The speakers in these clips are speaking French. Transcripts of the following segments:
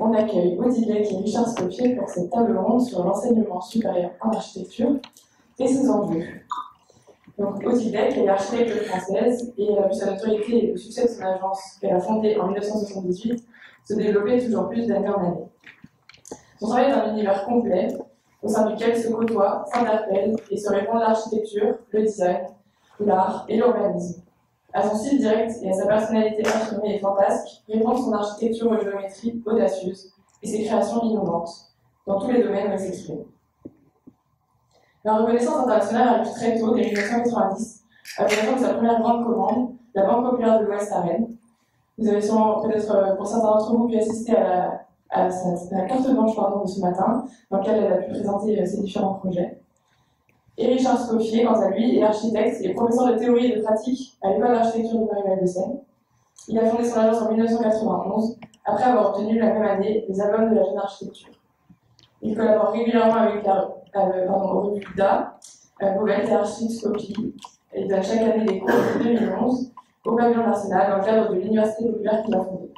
On accueille Odilek et Richard Scofier pour cette table ronde sur l'enseignement supérieur en architecture et ses enjeux. Donc, Odilek est architecte française et a vu sa notoriété et le succès de son agence qu'elle a fondée en 1978 se développer toujours plus d'année en année. Son travail est un univers complet au sein duquel se côtoient, s'interpellent et se répondent l'architecture, le design, l'art et l'urbanisme. À son style direct et à sa personnalité affirmée et fantasque, répond son architecture aux géométries audacieuses et ses créations innovantes, dans tous les domaines où elle s'exprime. La reconnaissance internationale arrive très tôt, dès 1990, à l'occasion de sa première grande commande, la Banque populaire de l'Ouest à Rennes. Vous avez sûrement, peut-être pour certains d'entre vous, pu assister à la carte blanche de ce matin, dans laquelle elle a pu présenter ses différents projets. Et Richard Scofier, quant à lui, est architecte et professeur de théorie et de pratique à l'école d'architecture de Paris-Val-de-Seine. Il a fondé son agence en 1991, après avoir obtenu la même année les albums de la jeune architecture. Il collabore régulièrement avec au revue DA, Beauvais et Architecture, et donne chaque année des cours depuis 2011 au pavillon de l'Arsenal dans le cadre de l'université populaire qu'il a fondée.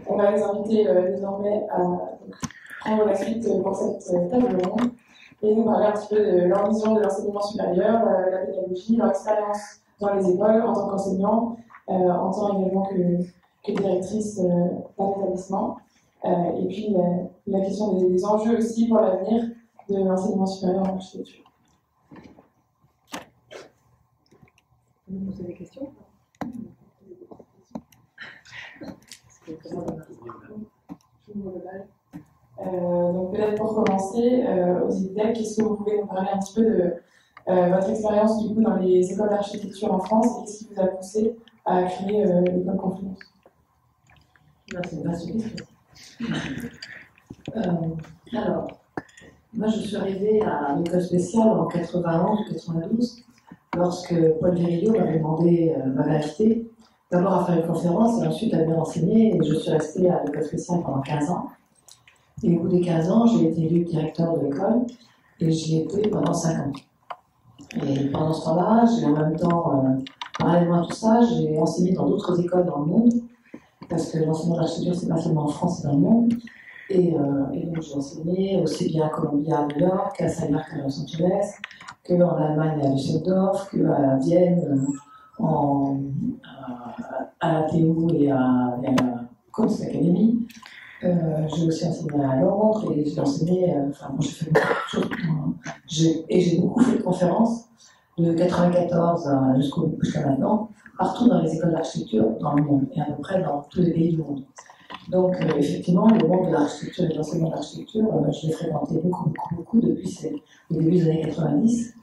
On va les inviter désormais à prendre la suite pour cette table ronde et nous parler un petit peu de leur vision de l'enseignement supérieur, la pédagogie, leur expérience dans les écoles en tant qu'enseignant, en tant également que directrice d'un établissement, et puis la question des enjeux aussi pour l'avenir de l'enseignement supérieur en architecture. Vous avez des questions? Donc peut-être pour commencer, Odilek, est-ce que vous pouvez nous parler un petit peu de votre expérience du coup dans les écoles d'architecture en France et qu'est-ce qui vous a poussé à créer l'école Confluence? C'est une vaste question. Alors, moi je suis arrivée à l'école spéciale en 91 ou 92 lorsque Paul Virilio m'avait invité d'abord à faire une conférence et ensuite à venir enseigner, et je suis restée à l'école spéciale pendant 15 ans. Et au bout des 15 ans, j'ai été élue directeur de l'école et j'y étais pendant 5 ans. Et pendant ce temps-là, j'ai en même temps, parallèlement à tout ça, j'ai enseigné dans d'autres écoles dans le monde, parce que l'enseignement d'architecture, c'est pas seulement en France, c'est dans le monde. Et donc j'ai enseigné aussi bien à Columbia, à New York, à Cyberk à Los Angeles, qu'en Allemagne à Düsseldorf, qu'à Vienne, à la TU et à la Kunst Academy. J'ai aussi enseigné à Londres et j'ai enseigné, moi j'ai fait beaucoup de choses. J'ai beaucoup fait de conférences de 1994 jusqu'à maintenant, partout dans les écoles d'architecture dans le monde et à peu près dans tous les pays du monde. Donc effectivement, le monde de l'architecture et de l'enseignement d'architecture, je l'ai fréquenté beaucoup depuis le début des années 90.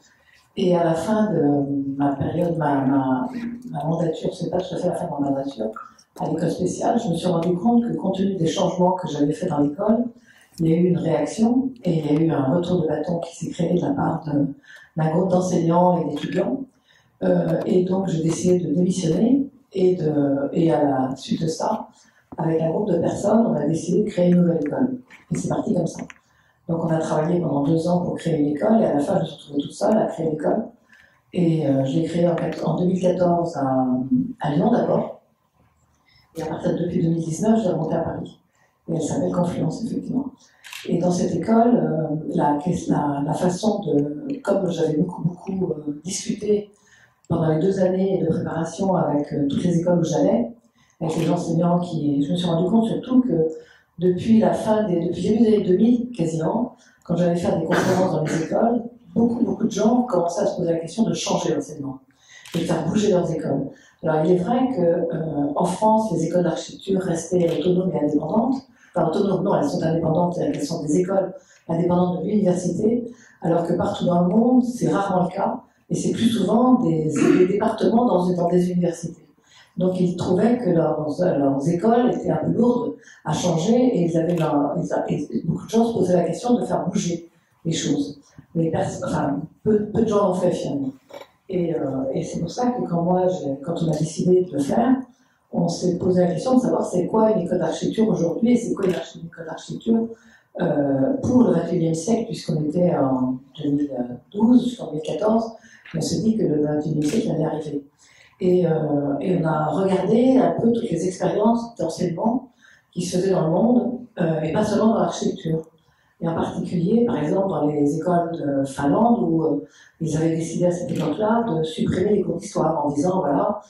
Et à la fin de ma période, ma mandature, c'est pas tout à fait la fin de ma mandature, à l'école spéciale, je me suis rendu compte que compte tenu des changements que j'avais faits dans l'école, il y a eu une réaction et il y a eu un retour de bâton qui s'est créé de la part d'un groupe d'enseignants et d'étudiants. Et donc j'ai décidé de démissionner et à la suite de ça, avec un groupe de personnes, on a décidé de créer une nouvelle école. Et c'est parti comme ça. Donc on a travaillé pendant 2 ans pour créer une école et à la fin je me suis retrouvée toute seule à créer l'école. Et je l'ai créée en 2014 à Lyon d'abord. Et à partir de depuis 2019, je l'ai remontée à Paris. Et elle s'appelle Confluence, effectivement. Et dans cette école, la façon de... Comme j'avais beaucoup discuté pendant les 2 années de préparation avec toutes les écoles où j'allais, avec les enseignants je me suis rendu compte surtout que depuis le début des années 2000, quasiment, quand j'allais faire des conférences dans les écoles, beaucoup de gens commençaient à se poser la question de changer l'enseignement et de faire bouger leurs écoles. Alors, il est vrai qu'en France, les écoles d'architecture restaient autonomes et indépendantes. Enfin, autonomes, non, elles sont indépendantes, elles sont des écoles indépendantes de l'université, alors que partout dans le monde, c'est rarement le cas, et c'est plus souvent des départements dans des universités. Donc, ils trouvaient que leurs écoles étaient un peu lourdes à changer, et beaucoup de gens se posaient la question de faire bouger les choses. Mais peu de gens l'ont fait finalement. Et c'est pour ça que quand on a décidé de le faire, on s'est posé la question de savoir c'est quoi une école d'architecture aujourd'hui et c'est quoi une école d'architecture pour le XXIe siècle, puisqu'on était en 2012 jusqu'en 2014, on s'est dit que le XXIe siècle allait arriver. Et on a regardé un peu toutes les expériences d'enseignement qui se faisaient dans le monde, et pas seulement dans l'architecture. Et en particulier, par exemple, dans les écoles de Finlande, où ils avaient décidé à cette époque-là de supprimer les cours d'histoire en disant, voilà,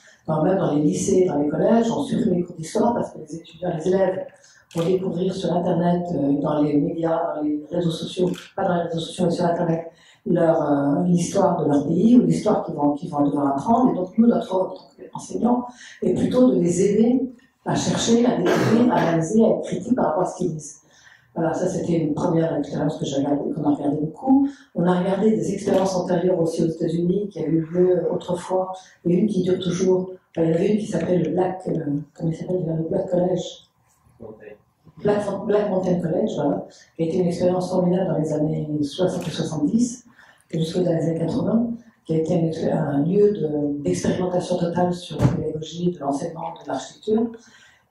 même dans les lycées, dans les collèges, on supprime les cours d'histoire parce que les étudiants, les élèves vont découvrir sur Internet, dans les médias, dans les réseaux sociaux, pas dans les réseaux sociaux, mais sur Internet, l'histoire de leur pays ou l'histoire qu'ils vont devoir apprendre. Et donc, nous, notre rôle en tant qu'enseignants est plutôt de les aider à chercher, à découvrir, à analyser, à être critique par rapport à ce qu'ils disent. Voilà, ça c'était une première expérience qu'on a regardé beaucoup. On a regardé des expériences antérieures aussi aux États-Unis qui avaient eu lieu autrefois, et une qui dure toujours. Enfin, il y en avait une qui s'appelle le Black, comment il s'appelle, le Black College. Black Mountain College, voilà, qui a été une expérience formidable dans les années 60 et 70, jusqu'aux années 80, qui a été un lieu d'expérimentation totale sur la pédagogie, de l'enseignement, de l'architecture.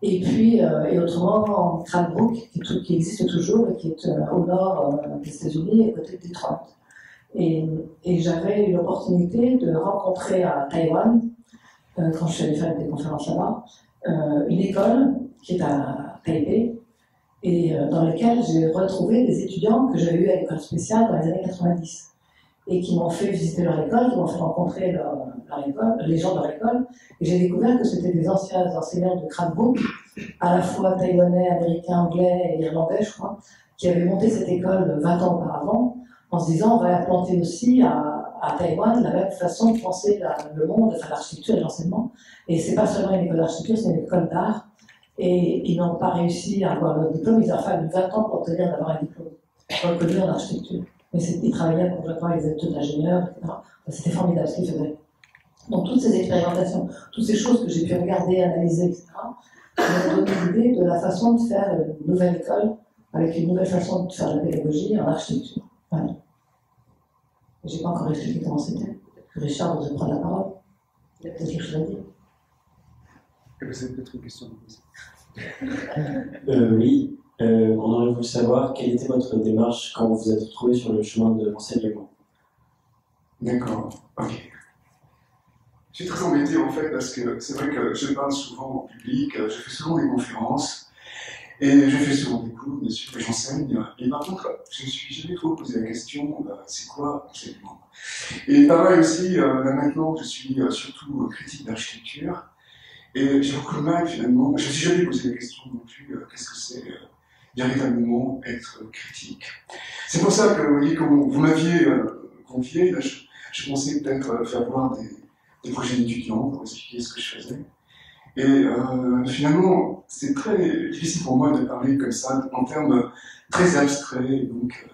Et puis, et autrement, Cranbrook, qui existe toujours et qui est au nord des États-Unis, à côté de Detroit. Et j'avais eu l'opportunité de rencontrer à Taïwan, quand je suis allée faire des conférences là-bas, une école qui est à Taipei, et dans laquelle j'ai retrouvé des étudiants que j'avais eus à l'école spéciale dans les années 90. Et qui m'ont fait visiter leur école, qui m'ont fait rencontrer leur école, les gens de leur école, et j'ai découvert que c'était des anciens enseignants de Cranbrook, à la fois taïwanais, américains, anglais et irlandais, je crois, qui avaient monté cette école 20 ans auparavant, en se disant on va implanter aussi à Taïwan la même façon de penser le monde, enfin l'architecture et l'enseignement. Et c'est pas seulement une école d'architecture, c'est une école d'art, et ils n'ont pas réussi à avoir leur diplôme, ils ont fallu 20 ans pour obtenir d'avoir un diplôme reconnu en architecture. Mais ils travaillaient complètement avec des études d'ingénieurs, etc. C'était formidable ce qu'ils faisaient. Donc toutes ces expérimentations, toutes ces choses que j'ai pu regarder, analyser, etc., m'ont donné l'idée de la façon de faire une nouvelle école, avec une nouvelle façon de faire la pédagogie en architecture. Voilà. Je n'ai pas encore expliqué comment c'était. Richard voudrait prendre la parole. Il y a peut-être quelque chose à dire. Vous avez peut-être une question à vous poser. Oui. On aurait voulu savoir quelle était votre démarche quand vous vous êtes retrouvé sur le chemin de l'enseignement. D'accord, ok. Je suis très embêté en fait parce que c'est vrai que je parle souvent en public, je fais souvent des conférences et je fais souvent des cours, bien sûr, et j'enseigne. Et par contre, je ne me suis jamais trop posé la question, c'est quoi l'enseignement? Et pareil aussi, là maintenant, je suis surtout critique d'architecture et j'ai beaucoup de mal finalement, je ne me suis jamais posé la question non plus, qu'est-ce que c'est véritablement être critique. C'est pour ça que, vous voyez, quand vous m'aviez confié, là, je pensais peut-être faire voir des projets d'étudiants pour expliquer ce que je faisais. Et finalement, c'est très difficile pour moi de parler comme ça, en termes très abstraits, donc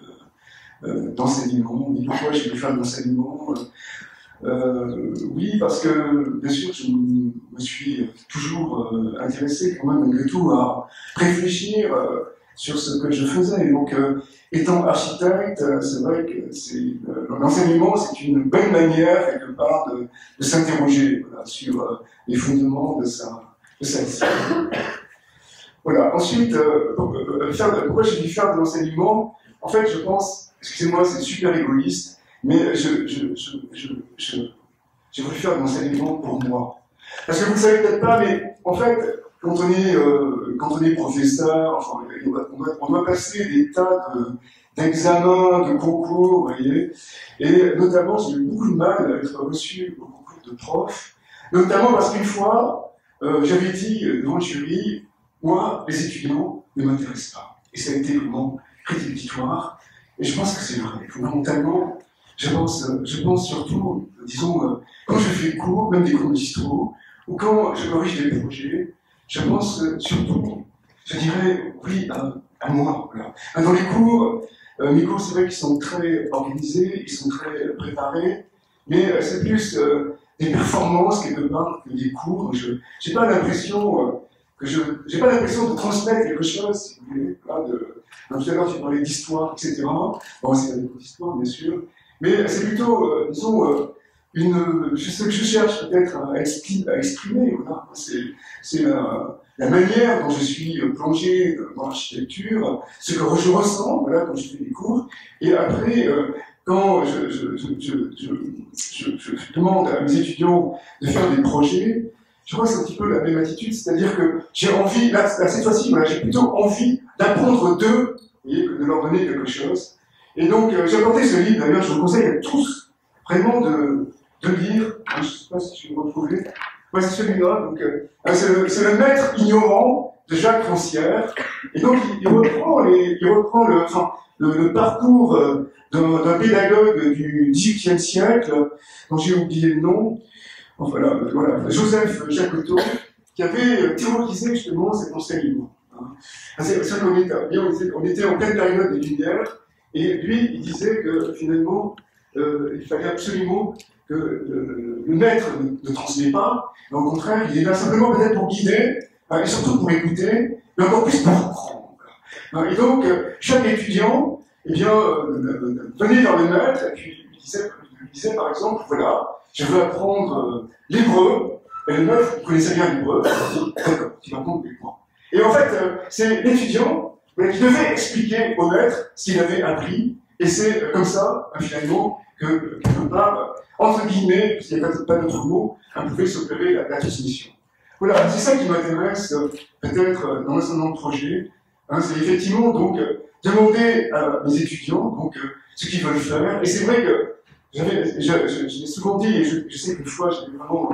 d'enseignement. Et pourquoi j'ai pu faire de l'enseignement oui, parce que, bien sûr, je me suis toujours intéressé quand même, malgré tout, à réfléchir sur ce que je faisais. Et donc, étant architecte, c'est vrai que l'enseignement, c'est une belle manière, quelque part, de s'interroger voilà, sur les fondements de sa discipline. Voilà. Ensuite, pourquoi j'ai dû faire de l'enseignement? En fait, je pense, excusez-moi, c'est super égoïste, mais j'ai voulu faire de l'enseignement pour moi. Parce que vous ne le savez peut-être pas, mais en fait, quand on est professeur, enfin, on doit passer des tas d'examens, de concours, vous voyez. Et notamment, j'ai eu beaucoup de mal à être reçu au concours de prof, notamment parce qu'une fois, j'avais dit devant le jury, moi, les étudiants ne m'intéressent pas. Et ça a été vraiment rédhibitoire. Et je pense que c'est vrai. Fondamentalement, je pense surtout, disons, quand je fais cours, même des cours d'histoire, ou quand je corrige des projets, je pense surtout, je dirais, oui, à moi. Voilà. Dans les cours, mes cours, c'est vrai qu'ils sont très organisés, ils sont très préparés, mais c'est plus des performances quelque part que des cours. J'ai pas l'impression j'ai pas l'impression de transmettre quelque chose, si vous voulez. Voilà, tout à l'heure, tu parlais d'histoire, etc. Bon, c'est des cours d'histoire, bien sûr. Mais c'est plutôt, disons, ce que je cherche peut-être à exprimer. Voilà. C'est la manière dont je suis plongé dans l'architecture, ce que je ressens voilà, quand je fais des cours. Et après, quand je demande à mes étudiants de faire des projets, je crois que c'est un petit peu la même attitude, c'est-à-dire que j'ai envie, là cette fois-ci, voilà, j'ai plutôt envie d'apprendre d'eux, vous voyez, que de leur donner quelque chose. Et donc, j'ai apporté ce livre, d'ailleurs, je vous conseille à tous vraiment de lire, je ne sais pas si je vais le retrouver, ouais, c'est celui-là, donc, c'est le Maître ignorant de Jacques Rancière, et donc il reprend le parcours d'un pédagogue du XVIIIe siècle, dont j'ai oublié le nom, enfin, voilà, Joseph Jacotot, qui avait théorisé justement cet enseignement. C'est ça qu'on était en pleine période des Lumières, et lui, il disait que finalement, il fallait absolument que le maître ne transmet pas, mais au contraire, il est là simplement peut-être pour guider, et surtout pour écouter, mais encore plus pour apprendre. Et donc, chaque étudiant, eh bien, venait vers le maître, et puis il disait par exemple, voilà, je veux apprendre l'hébreu, et le maître, il connaissait bien l'hébreu, d'accord, tu vas apprendre l'hébreu. Et en fait, c'est l'étudiant qui devait expliquer au maître ce qu'il avait appris, et c'est comme ça, finalement, que quelque part, entre guillemets, parce qu'il n'y a pas d'autre mot, pouvait s'opérer la transmission. Voilà, c'est ça qui m'intéresse peut-être dans l'enseignement de projet, c'est effectivement donc demander à mes étudiants donc ce qu'ils veulent faire, et c'est vrai que je l'ai souvent dit, et je sais qu'une fois j'avais vraiment,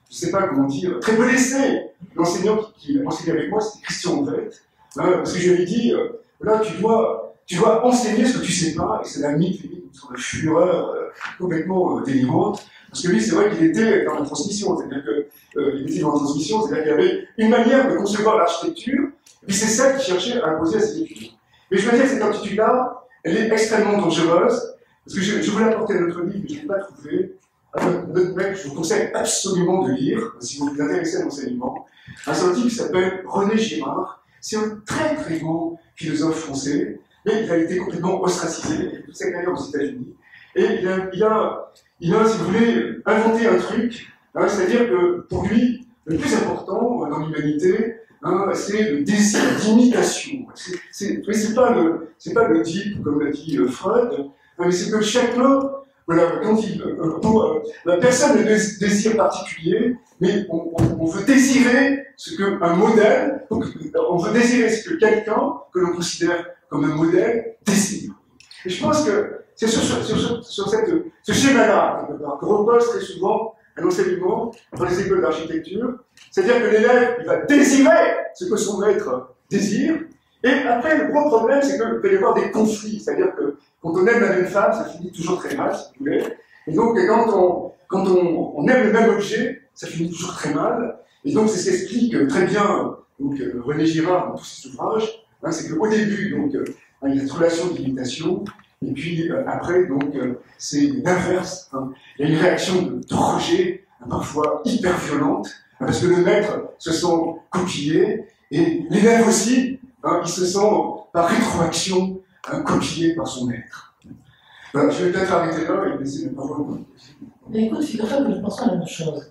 je ne sais pas comment dire, très blessé l'enseignant qui a enseigné avec moi, c'était Christian Andrette, parce que je lui avais dit, là tu dois enseigner ce que tu ne sais pas, et c'est la mythe, une sorte de fureur complètement délirante, parce que lui, c'est vrai qu'il était dans la transmission, c'est-à-dire qu'il était dans la transmission, c'est-à-dire qu'il y avait une manière de concevoir l'architecture, et puis c'est ça qu'il cherchait à imposer à ses étudiants. Mais je veux dire que cette attitude-là, elle est extrêmement dangereuse, parce que je voulais apporter notre livre, mais je ne l'ai pas trouvé. Notre mec, je vous conseille absolument de lire, si vous vous intéressez à l'enseignement. C'est un type qui s'appelle René Girard, c'est un très très grand philosophe français, mais il a été complètement ostracisé, il a toute sa carrière aux États-Unis, et il a, si vous voulez, inventé un truc, c'est-à-dire que pour lui, le plus important dans l'humanité, c'est le désir d'imitation. C'est pas le type, comme l'a dit Freud, mais c'est que chacun, voilà, la personne ne désire particulier, mais on veut désirer ce qu'un modèle, on veut désirer ce que quelqu'un que l'on considère comme un modèle désire. Et je pense que c'est sur ce schéma-là que repose très souvent un enseignement dans les écoles d'architecture, c'est-à-dire que l'élève il va désirer ce que son maître désire, et après le gros problème c'est qu'il va y avoir des conflits, c'est-à-dire que quand on aime la même femme, ça finit toujours très mal, si vous voulez, et donc quand on aime le même objet, ça finit toujours très mal, et donc c'est ce qu'explique très bien donc, René Girard dans tous ses ouvrages, c'est qu'au début, donc, il y a cette relation d'imitation, et puis après, donc, c'est l'inverse. Il y a une réaction de rejet, parfois hyper violente, parce que le maître se sent copié, et l'élève aussi, il se sent par rétroaction copié par son maître. Voilà, je vais peut-être arrêter là et laisser la parole. Mais écoute, figure-toi que je pense à la même chose.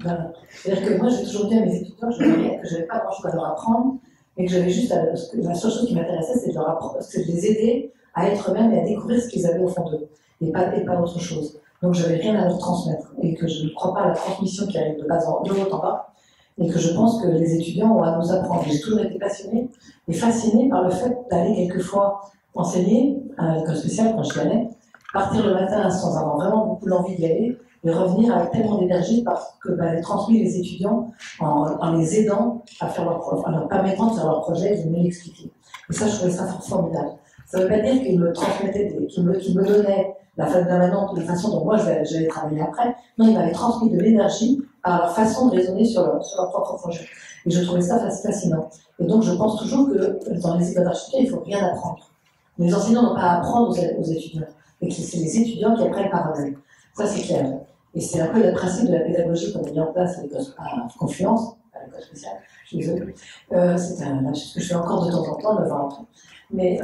Voilà. C'est-à-dire que moi, j'ai toujours dit à mes étudiants que je n'avais pas grand-chose à leur apprendre, et que j'avais juste la seule chose qui m'intéressait, c'est de leur apprendre, c'est de les aider à être eux-mêmes et à découvrir ce qu'ils avaient au fond d'eux, et pas autre chose. Donc j'avais rien à leur transmettre, et que je ne crois pas à la transmission qui arrive de haut en bas, et que je pense que les étudiants ont à nous apprendre. J'ai toujours été passionnée et fascinée par le fait d'aller quelquefois enseigner à l'école spéciale quand j'y allais, partir le matin sans avoir vraiment beaucoup l'envie d'y aller, et revenir avec tellement d'énergie parce que j'ai transmis les étudiants en les aidant à faire en leur permettant de faire leur projet et de me l'expliquer. Et ça, je trouvais ça formidable. Ça ne veut pas dire qu'ils me transmettaient, qu'ils me donnaient la façon dont moi j'allais travailler après. Non, ils m'avaient transmis de l'énergie par leur façon de raisonner sur leur propre projet. Et je trouvais ça fascinant. Et donc, je pense toujours que dans les écoles d'architecture, il ne faut rien apprendre. Les enseignants n'ont pas à apprendre aux étudiants. Et que c'est les étudiants qui apprennent par eux-mêmes. Ça, c'est clair. Et c'est un peu le principe de la pédagogie qu'on a mis en place à Confluence, à l'école spéciale, je suis désolée. C'est ce que je fais encore de temps en temps, 9 ans après. Mais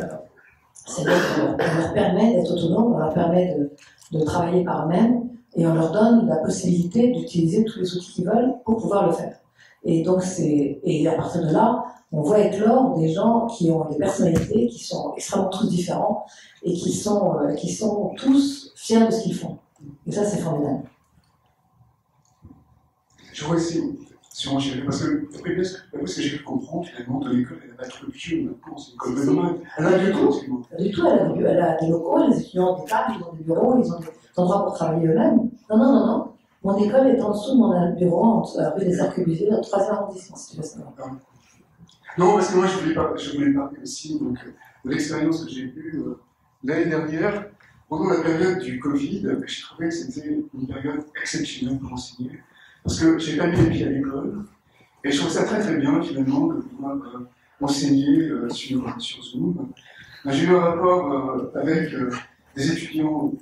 c'est vrai qu'on leur permet d'être autonomes, on leur permet de travailler par eux-mêmes, et on leur donne la possibilité d'utiliser tous les outils qu'ils veulent pour pouvoir le faire. Et donc, et à partir de là, on voit éclore des gens qui ont des personnalités qui sont extrêmement tous différents, et qui sont tous fiers de ce qu'ils font. Et ça, c'est formidable. je vois ici, parce que d'après ce que j'ai pu comprendre, finalement, de l'école, elle n'a pas trop de vieux maintenant, c'est une école de nomade. Elle a du tout, excuse-moi. Pas du tout, elle a des locaux, les étudiants ont des tables, ils ont des bureaux, ils ont des endroits pour travailler eux-mêmes. Non. Mon école est en dessous de mon bureau, rue des Arquebusiers, dans le 3e arrondissement, si tu veux savoir. Non, parce que moi, je voulais parler aussi donc, de l'expérience que j'ai eue l'année dernière, pendant la période du Covid. J'ai trouvé que c'était une période exceptionnelle pour enseigner, parce que j'ai pas mis les pieds à l'école, et je trouve ça très très bien, finalement, de pouvoir enseigner sur Zoom. J'ai eu un rapport avec des étudiants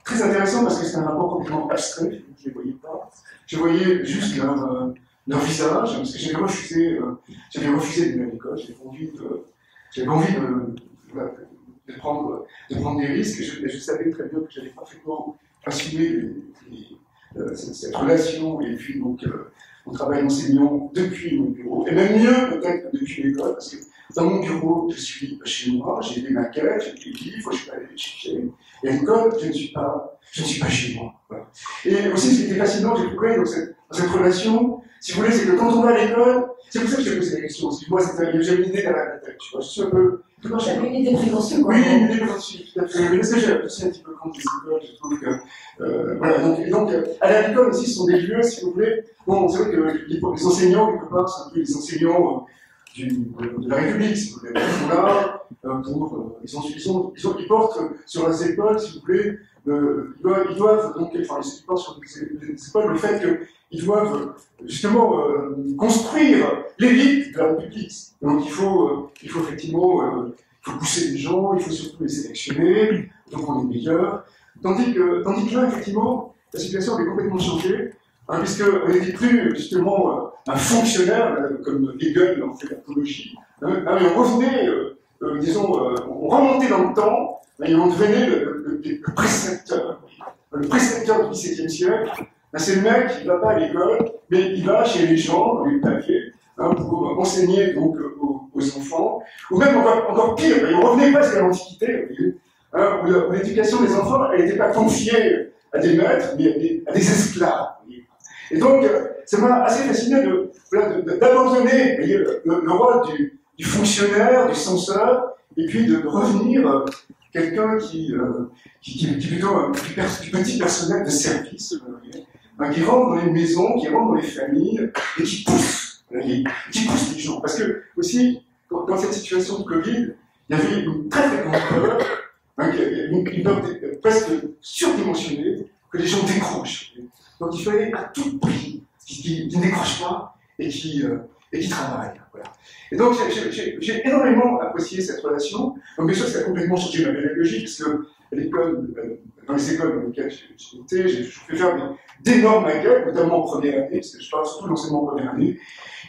très intéressant, parce que c'est un rapport complètement abstrait, je ne les voyais pas. Je voyais juste leur visage, parce que j'avais refusé d'aller à l'école, j'avais envie de prendre des risques, et je savais très bien que j'allais parfaitement assumer cette relation, et puis donc mon travail d'enseignant depuis mon bureau, et même mieux peut-être depuis l'école, parce que dans mon bureau, je suis chez moi, j'ai des maquettes, j'ai des livres, je suis pas allé les chercher, et à l'école, je ne suis pas chez moi. Voilà. Et aussi, ce qui était fascinant, j'ai trouvé dans cette relation, si vous voulez, c'est que quand on va à l'école, c'est pour ça que j'ai posé la question, parce que moi, j'avais une idée derrière la tête, tu vois, je suis un peu... J'avais une idée préconçue, quoi. Oui, une idée préconçue, tout à fait. Mais parce que j'ai aussi un petit peu contre les écoles, je trouve que... voilà, donc aller à l'école aussi, ce sont des lieux, si vous voulez. Bon, c'est vrai que les enseignants, quelque part, c'est un peu les enseignants de la République, si vous voulez. Ils sont là ils portent sur les épaules, si vous voulez, ils doivent donc, enfin, ils portent sur les épaules le fait qu'ils doivent justement construire l'élite de la République. Donc il faut effectivement pousser les gens, il faut surtout les sélectionner, donc on est meilleur. Tandis que là, effectivement, la situation est complètement changée. Hein, puisqu'on n'était plus justement un fonctionnaire, comme Hegel en fait l'apologie, mais on revenait, on remontait dans le temps, et on devenait le précepteur. Le précepteur du XVIIe siècle, c'est le mec qui ne va pas à l'école, mais il va chez les gens, dans les papiers, pour enseigner donc, aux enfants, ou même encore pire, il ne revenait pas à l'Antiquité, où l'éducation des enfants, elle n'était pas confiée à des maîtres, mais à des esclaves. Et donc, ça m'a assez fasciné d'abandonner le rôle du fonctionnaire, du censeur, et puis de revenir quelqu'un qui est plutôt du petit personnel de service, qui rentre dans les maisons, qui rentre dans les familles, et qui pousse les gens. Parce que, aussi, dans cette situation de Covid, il y avait une très très grande peur, une peur presque surdimensionnée, que les gens décrochent. Donc il fallait à tout prix qu'ils ne décrochent pas et qui travaillent. Voilà. Et donc j'ai énormément apprécié cette relation. Donc bien sûr, ça a complètement changé ma pédagogie, puisque à l'école, dans les écoles dans lesquelles j'ai été, j'ai fait faire d'énormes maquettes, notamment en première année, parce que je parle surtout de l'enseignement en première année.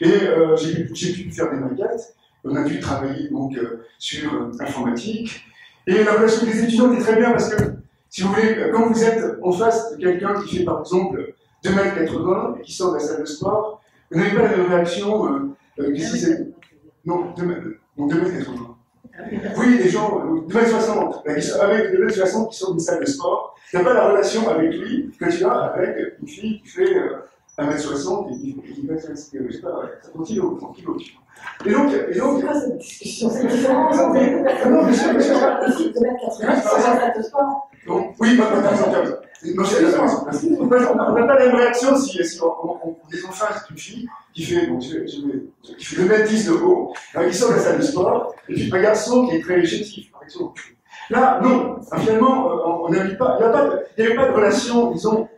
Et j'ai pu faire des maquettes. On a dû travailler donc sur l'informatique. Et la relation des étudiants était très bien, parce que si vous voulez, quand vous êtes en face de quelqu'un qui fait par exemple 2,80 m et qui sort de la salle de sport, vous n'avez pas la même réaction que si c'est. Non, 2,80 m. Oui, des gens, 2,60 m, avec 2,60 m qui sortent d'une salle de sport, tu n'as pas la relation avec lui que tu as avec une fille qui fait 1,60 m et qui va faire, je sais pas, 30 kg, 30 kg. Et donc. C'est quoi cette discussion? C'est différent. Non, bien sûr. Des filles de 2,80 m qui sont en salle de sport. Donc, oui, pas comme on n'a pas la même réaction si on est en face d'une fille qui fait 2,10 m de haut, qui sort de la salle de sport, et puis un garçon qui est très chétif, par exemple. Là, non, finalement, on n'avait pas, il n'y avait pas de relation, disons,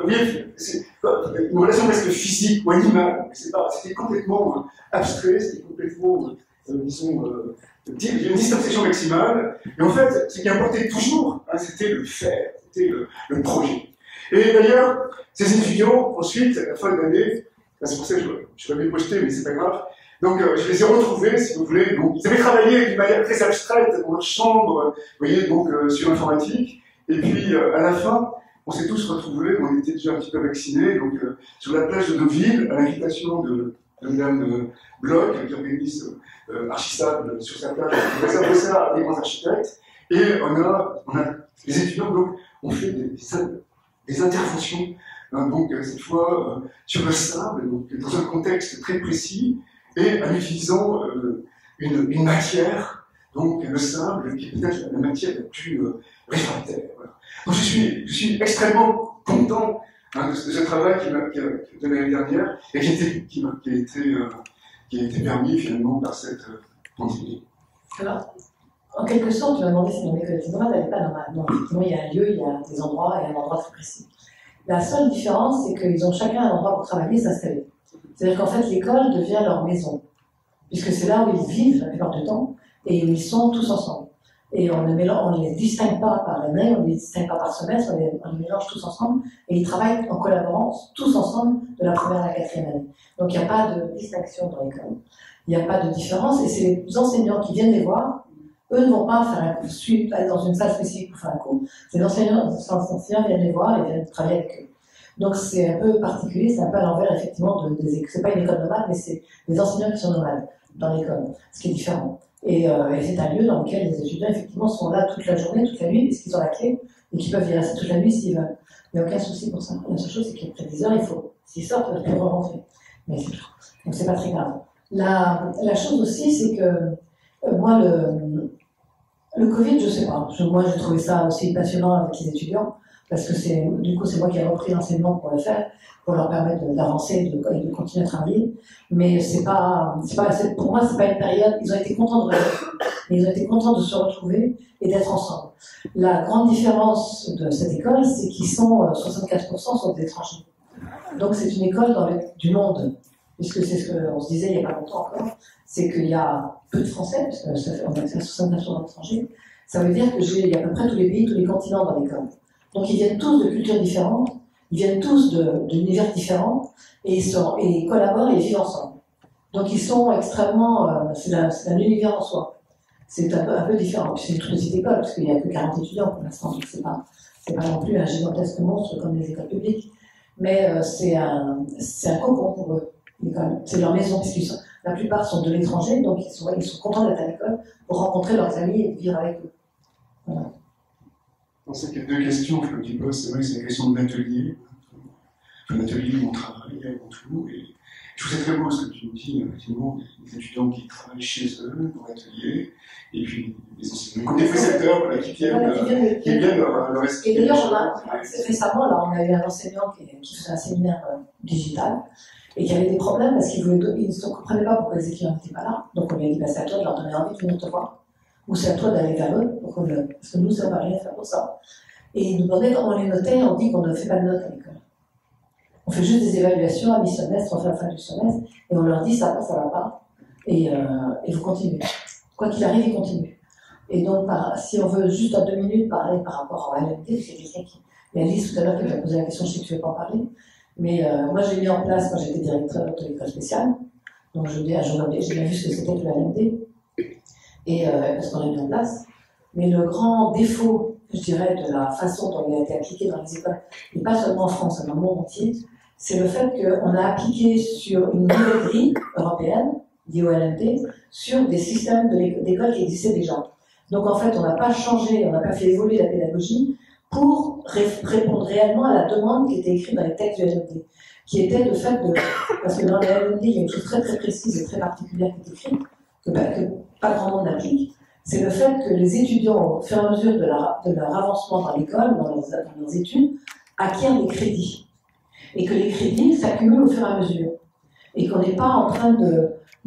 une relation presque physique ou animale, c'était complètement abstrait, c'était complètement, disons, il y a une distanciation maximale, et en fait, ce qui importait toujours, c'était le faire, c'était le projet. Et d'ailleurs, ces étudiants, ensuite, à la fin de l'année, c'est pour ça que je l'avais projeté, mais c'est pas grave, donc je les ai retrouvés, si vous voulez, donc ils avaient travaillé d'une manière très abstraite dans leur chambre, vous voyez, donc sur l'informatique, et puis à la fin, on s'est tous retrouvés, on était déjà un petit peu vaccinés, donc sur la plage de Deauville, à l'invitation de Mme Bloch, qui organise Archisable sur sa plage, on réserve ça à des grands architectes, et on a les étudiants donc, ont fait des interventions donc cette fois sur le sable, donc, dans un contexte très précis, et en utilisant une matière, donc le sable, qui est peut-être la matière la plus réfractaire. Voilà. Donc je suis extrêmement content de ce travail de l'année dernière, et qui a été permis finalement par cette pandémie. Alors, en quelque sorte, tu m'as demandé si mon école était normale, elle n'est pas normale. Non, effectivement, il y a un lieu, il y a des endroits et un endroit très précis. La seule différence, c'est qu'ils ont chacun un endroit pour travailler et s'installer. C'est-à-dire qu'en fait, l'école devient leur maison, puisque c'est là où ils vivent la plupart du temps, et où ils sont tous ensemble. Et on ne les distingue pas par année, on ne les distingue pas par semestre, on les mélange tous ensemble, et ils travaillent en collaborant tous ensemble de la première à la quatrième année. Donc il n'y a pas de distinction dans l'école, il n'y a pas de différence, et c'est les enseignants qui viennent les voir. Eux ne vont pas faire un cours, aller dans une salle spécifique pour faire un cours. Les enseignants viennent les voir et viennent travailler avec eux. Donc c'est un peu particulier, c'est un peu à l'envers effectivement des écoles. C'est pas une école nomade, mais c'est des enseignants qui sont nomades dans l'école, ce qui est différent. Et c'est un lieu dans lequel les étudiants effectivement sont là toute la journée, toute la nuit, puisqu'ils ont la clé et qu'ils peuvent y rester toute la nuit s'ils veulent. Il n'y a aucun souci pour ça. La seule chose, c'est qu'après 10 heures, s'ils sortent, ils peuvent rentrer. Mais c'est tout. Donc c'est pas très grave. La chose aussi, c'est que moi, le Covid, je sais pas. Moi, j'ai trouvé ça aussi passionnant avec les étudiants, parce que du coup, c'est moi qui ai repris l'enseignement pour le faire, pour leur permettre d'avancer et de continuer à travailler. Mais pour moi, c'est pas une période. Ils ont été contents de se retrouver et d'être ensemble. La grande différence de cette école, c'est qu'ils sont 64% sont des étrangers. Donc, c'est une école du monde, puisque c'est ce qu'on se disait il n'y a pas longtemps encore, c'est qu'il y a peu de Français, parce qu'on a 69% d'étrangers. Ça veut dire qu'il y a à peu près tous les pays, tous les continents dans l'école. Donc ils viennent tous de cultures différentes, ils viennent tous d'univers différents, et ils collaborent et ils vivent ensemble. Donc ils sont extrêmement... c'est un univers en soi. C'est un peu différent. C'est une toute petite école, parce qu'il n'y a que 40 étudiants pour l'instant, donc c'est pas non plus un gigantesque monstre comme les écoles publiques. Mais c'est un cocon pour eux, l'école. C'est leur maison, puisqu'ils la plupart sont de l'étranger, donc ils sont contents d'être à l'école pour rencontrer leurs amis et vivre avec eux. Voilà. Je pensais qu'il y a deux questions que je me pose. C'est vrai que c'est la question de l'atelier. L'atelier où on travaille avant tout. Et je trouve c'est très beau ce que tu me dis, effectivement, les étudiants qui travaillent chez eux, dans l'atelier, et puis les enseignants, des précepteurs qui viennent leur expliquer. Et d'ailleurs, récemment, là, on a eu un enseignant qui faisait un séminaire digital, et qui avait des problèmes parce qu'ils ne comprenaient pas pourquoi les étudiants n'étaient pas là. Donc on lui a dit, bah, c'est à toi de leur donner envie de venir te voir. Ou c'est à toi d'aller vers eux, parce que nous, ça ne va rien faire pour ça. Et ils nous demandaient comment on les notait, on dit qu'on ne fait pas de notes à l'école. On fait juste des évaluations à mi-semestre, on fait à la fin du semestre, et on leur dit ça va pas, et vous continuez. Quoi qu'il arrive, ils continuent. Et donc, si on veut juste en 2 minutes parler par rapport à LMD, c'est quelqu'un qui... Il y a Lise tout à l'heure qui m'a posé la question, je sais que tu ne veux pas en parler. Mais moi, j'ai mis en place, quand j'étais directeur de l'école spéciale, donc j'ai bien vu ce que c'était que le LMD, et parce qu'on l'a mis en place. Mais le grand défaut, je dirais, de la façon dont il a été appliqué dans les écoles, et pas seulement en France, mais dans le monde entier, c'est le fait qu'on a appliqué sur une nouvelle grille européenne, liée au LMD, sur des systèmes d'école qui existaient déjà. Donc en fait, on n'a pas changé, on n'a pas fait évoluer la pédagogie pour répondre réellement à la demande qui était écrite dans les textes du LMD, qui était le fait de... Parce que dans le LMD, il y a une chose très très précise et très particulière qui est écrite, que pas grand monde n'applique, c'est le fait que les étudiants, au fur et à mesure de leur avancement dans l'école, dans leurs études, acquièrent des crédits. Et que les crédits s'accumulent au fur et à mesure. Et qu'on n'est pas en train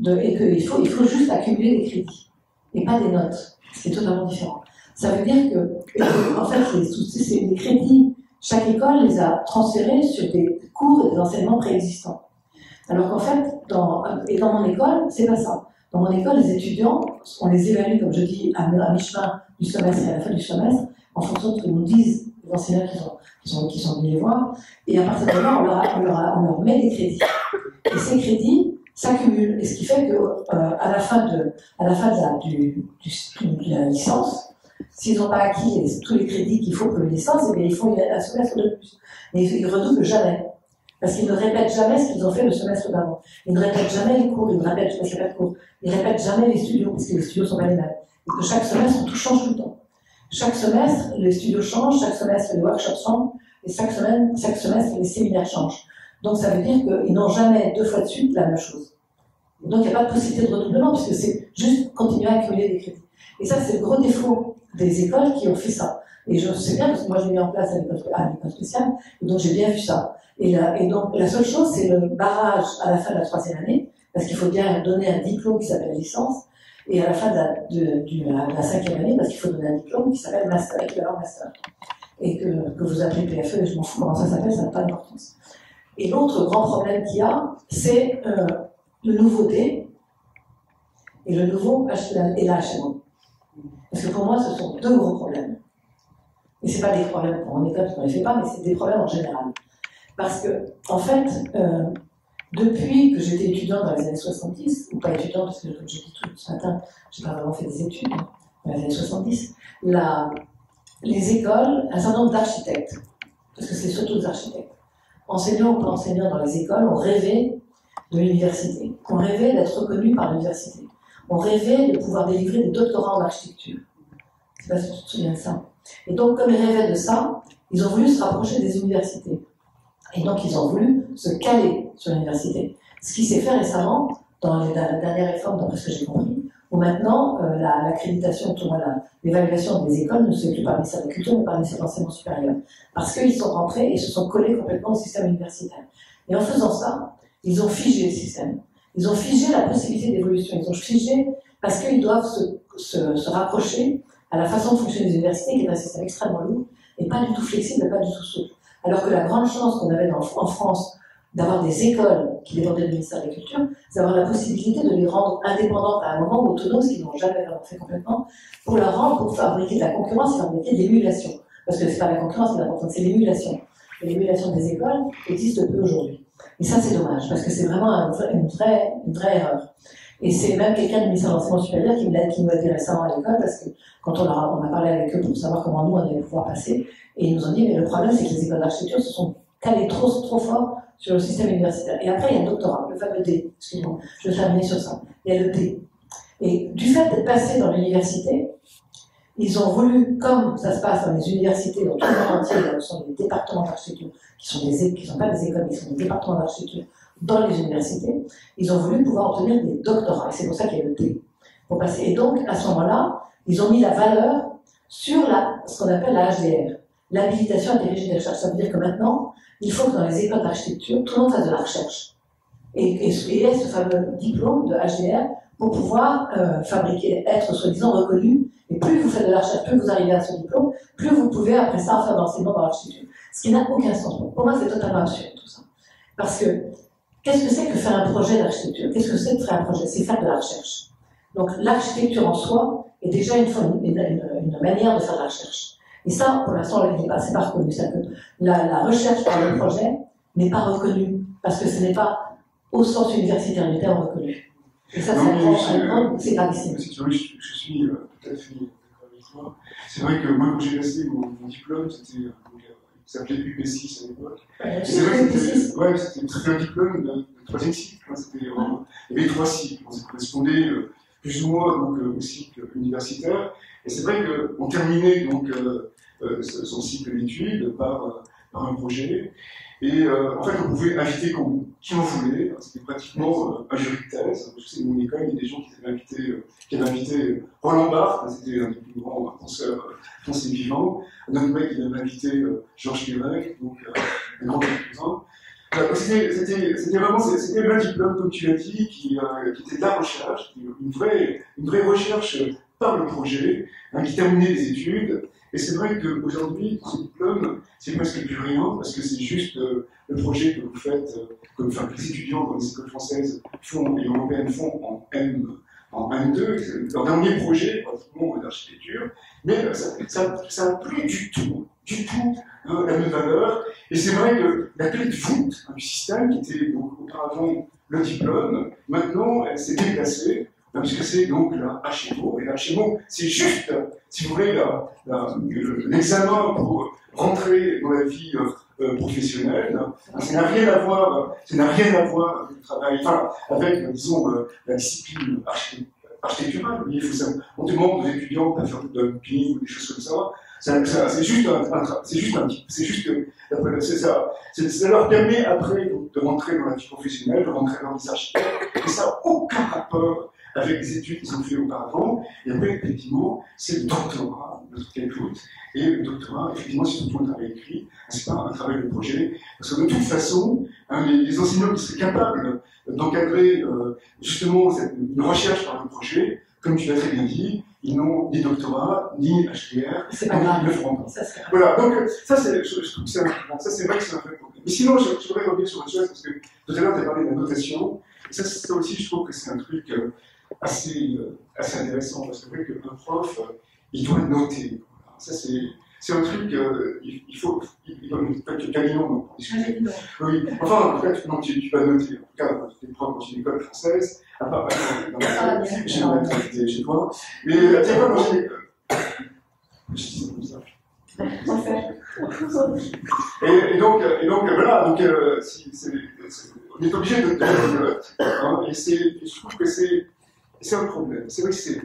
et qu'il faut juste accumuler des crédits, et pas des notes, ce qui est totalement différent. Ça veut dire que, en fait, les crédits, chaque école les a transférés sur des cours et des enseignements préexistants. Alors qu'en fait, dans mon école, c'est pas ça. Dans mon école, les étudiants, on les évalue, comme je dis, à mi-chemin du semestre et à la fin du semestre, en fonction de ce que nous disent les enseignants qui sont venus les voir. Et à partir de là, on leur met des crédits. Et ces crédits s'accumulent. Et ce qui fait qu'à la fin de la licence, s'ils n'ont pas acquis tous les crédits qu'il faut pour une licence, eh bien, ils font un semestre de plus. Mais ils ne redoublent jamais. Parce qu'ils ne répètent jamais ce qu'ils ont fait le semestre d'avant. Ils ne répètent jamais les cours, parce qu'il n'y a pas de cours. Ils ne répètent jamais les studios, parce que les studios ne sont pas les mêmes. Et que chaque semestre, tout change tout le temps. Chaque semestre, les studios changent, chaque semestre, les workshops changent, et chaque semestre, les séminaires changent. Donc ça veut dire qu'ils n'ont jamais 2 fois de suite la même chose. Donc il n'y a pas de possibilité de redoublement, puisque c'est juste continuer à accumuler des crédits. Et ça, c'est le gros défaut des écoles qui ont fait ça. Et je sais bien, parce que moi je l'ai mis en place à l'école spéciale, et donc j'ai bien vu ça. Et donc la seule chose, c'est le barrage à la fin de la 3e année, parce qu'il faut bien donner un diplôme qui s'appelle licence, et à la fin de la 5e année, parce qu'il faut donner un diplôme qui s'appelle master, équivalent master. Et que vous appelez PFE, je m'en fous comment ça s'appelle, ça n'a pas d'importance. Et l'autre grand problème qu'il y a, c'est le nouveau D et le nouveau et la HMO. Parce que pour moi, ce sont 2 gros problèmes. Et ce n'est pas des problèmes pour mon école, parce qu'on ne les fait pas, mais c'est des problèmes en général. Parce que, en fait, depuis que j'étais étudiante dans les années 70, ou pas étudiante, parce que comme j'ai dit tout ce matin, je n'ai pas vraiment fait des études, dans les années 70, les écoles, un certain nombre d'architectes, parce que c'est surtout des architectes, enseignants ou pas enseignants dans les écoles, ont rêvé de l'université, ont rêvé d'être reconnus par l'université, ont rêvé de pouvoir délivrer des doctorats en architecture. Je ne sais pas si tu te souviens de ça. Et donc, comme ils rêvaient de ça, ils ont voulu se rapprocher des universités. Et donc, ils ont voulu se caler sur l'université. Ce qui s'est fait récemment, dans la dernière réforme, d'après ce que j'ai compris, où maintenant, l'accréditation, l'évaluation des écoles ne se fait plus par le ministère de la Culture, mais par le ministère de l'Enseignement supérieur. Parce qu'ils sont rentrés et se sont collés complètement au système universitaire. Et en faisant ça, ils ont figé le système. Ils ont figé la possibilité d'évolution. Ils ont figé parce qu'ils doivent se rapprocher à la façon de fonctionner des universités, qui est un système extrêmement lourd, et pas du tout flexible, pas du tout souple. Alors que la grande chance qu'on avait en France d'avoir des écoles qui dépendaient du ministère de la Culture, c'est d'avoir la possibilité de les rendre indépendantes à un moment, ou autonomes, ce qu'ils n'ont jamais vraiment fait complètement, pour leur rendre, pour fabriquer de la concurrence et fabriquer de l'émulation. Parce que c'est pas la concurrence qui est importante, c'est l'émulation. Et l'émulation des écoles existe peu aujourd'hui. Et ça, c'est dommage, parce que c'est vraiment une vraie erreur. Et c'est même quelqu'un du ministère de l'Enseignement supérieur qui nous a dit récemment à l'école, parce que quand on a parlé avec eux pour savoir comment nous on allait pouvoir passer, et ils nous ont dit, mais le problème c'est que les écoles d'architecture se sont calées trop fort sur le système universitaire. Et après, il y a le doctorat, le fameux D. Excusez-moi, je vais terminer sur ça. Il y a le D. Et du fait d'être passé dans l'université, ils ont voulu, comme ça se passe dans les universités, dans tout le monde entier, ce sont des départements d'architecture, qui ne sont pas des écoles, mais qui sont des départements d'architecture dans les universités, ils ont voulu pouvoir obtenir des doctorats. Et c'est pour ça qu'il y a le D. Pour passer. Et donc, à ce moment-là, ils ont mis la valeur sur ce qu'on appelle la HDR, l'habilitation à diriger des recherches. Ça veut dire que maintenant, il faut que dans les écoles d'architecture, tout le monde fasse de la recherche. Et ait ce fameux diplôme de HDR pour pouvoir être soi-disant reconnu. Et plus vous faites de la recherche, plus vous arrivez à ce diplôme, plus vous pouvez après ça faire d'enseignement dans l'architecture. Ce qui n'a aucun sens. Pour moi, c'est totalement absurde tout ça. Parce que, qu'est-ce que c'est que faire un projet d'architecture? Qu'est-ce que c'est de faire un projet? C'est faire de la recherche. Donc l'architecture en soi est déjà une manière de faire de la recherche. Et ça, pour l'instant, on ne le dit pas, c'est pas reconnu. C'est-à-dire que la recherche par le projet n'est pas reconnue, parce que ce n'est pas au sens universitaire du terme reconnu. Et ça, c'est gravissime. Je suis tout à fait d'accord avec toi. C'est vrai que moi, quand j'ai passé mon diplôme, c'était ça s'appelait UP6 à l'époque. C'est vrai que c'était un diplôme de 3e cycle. Il y avait 3 cycles. Ça correspondait plus ou moins donc, au cycle universitaire. Et c'est vrai qu'on terminait donc, son cycle d'études par un projet. Et en fait, on pouvait inviter qui on voulait. C'était pratiquement un jury de thèse. Je sais que dans mon école, il y a des gens qui avaient invité Roland Barthes, c'était un des plus grands penseurs français vivants. Un autre mec qui avait invité Georges Perec, donc un grand écrivain. C'était vraiment le diplôme, comme tu l'as dit, qui était de la recherche, une vraie recherche par le projet, qui terminait les études. Et c'est vrai qu'aujourd'hui, ce diplôme, c'est presque plus rien, parce que c'est juste le projet que vous faites, que les étudiants dans les écoles françaises font et européennes font en N2, leur dernier projet, pratiquement d'architecture, mais ça n'a plus du tout la même valeur. Et c'est vrai que la clé de voûte du système, qui était donc auparavant le diplôme, maintenant, elle s'est déplacée, puisque c'est donc la HMO. Et la HMO, c'est juste, si vous voulez, l'examen pour rentrer dans la vie professionnelle. Ça n'a rien à voir avec le travail, avec, disons, la discipline architecturale. On demande aux étudiants de faire du dumping ou des choses comme ça. C'est juste ça leur permet après de rentrer dans la vie professionnelle, de rentrer dans les architectes, et ça n'a aucun rapport avec les études qu'ils ont fait auparavant. Et après, effectivement, c'est le doctorat de quel doute. Et le doctorat, effectivement, c'est surtout un travail écrit, c'est pas un travail de projet. Parce que de toute façon, les enseignants qui seraient capables d'encadrer justement une recherche par le projet, comme tu l'as très bien dit, ils n'ont ni doctorat, ni HDR, c'est pas grave. Ils ne le feront pas. Voilà, donc ça, je trouve que c'est vrai que c'est un vrai problème. Mais sinon, je voudrais revenir sur autre chose, parce que tout à l'heure, tu as parlé de la notation. Et ça aussi, je trouve que c'est un truc assez intéressant, parce que c'est vrai qu'un prof, il doit noter. Voilà. Ça, c'est un truc, il faut peut-être Camillon pour discuter. Oui, enfin, en fait, non, tu vas noter. En tout cas, tu es prof dans une école française, à part dans la j'ai une activité chez toi. Mais tu sais pas, dans une école. Je dis ça comme ça. Et donc voilà, donc, on est obligé de donner des notes. Hein, et je trouve que c'est un problème. C'est vrai que c'est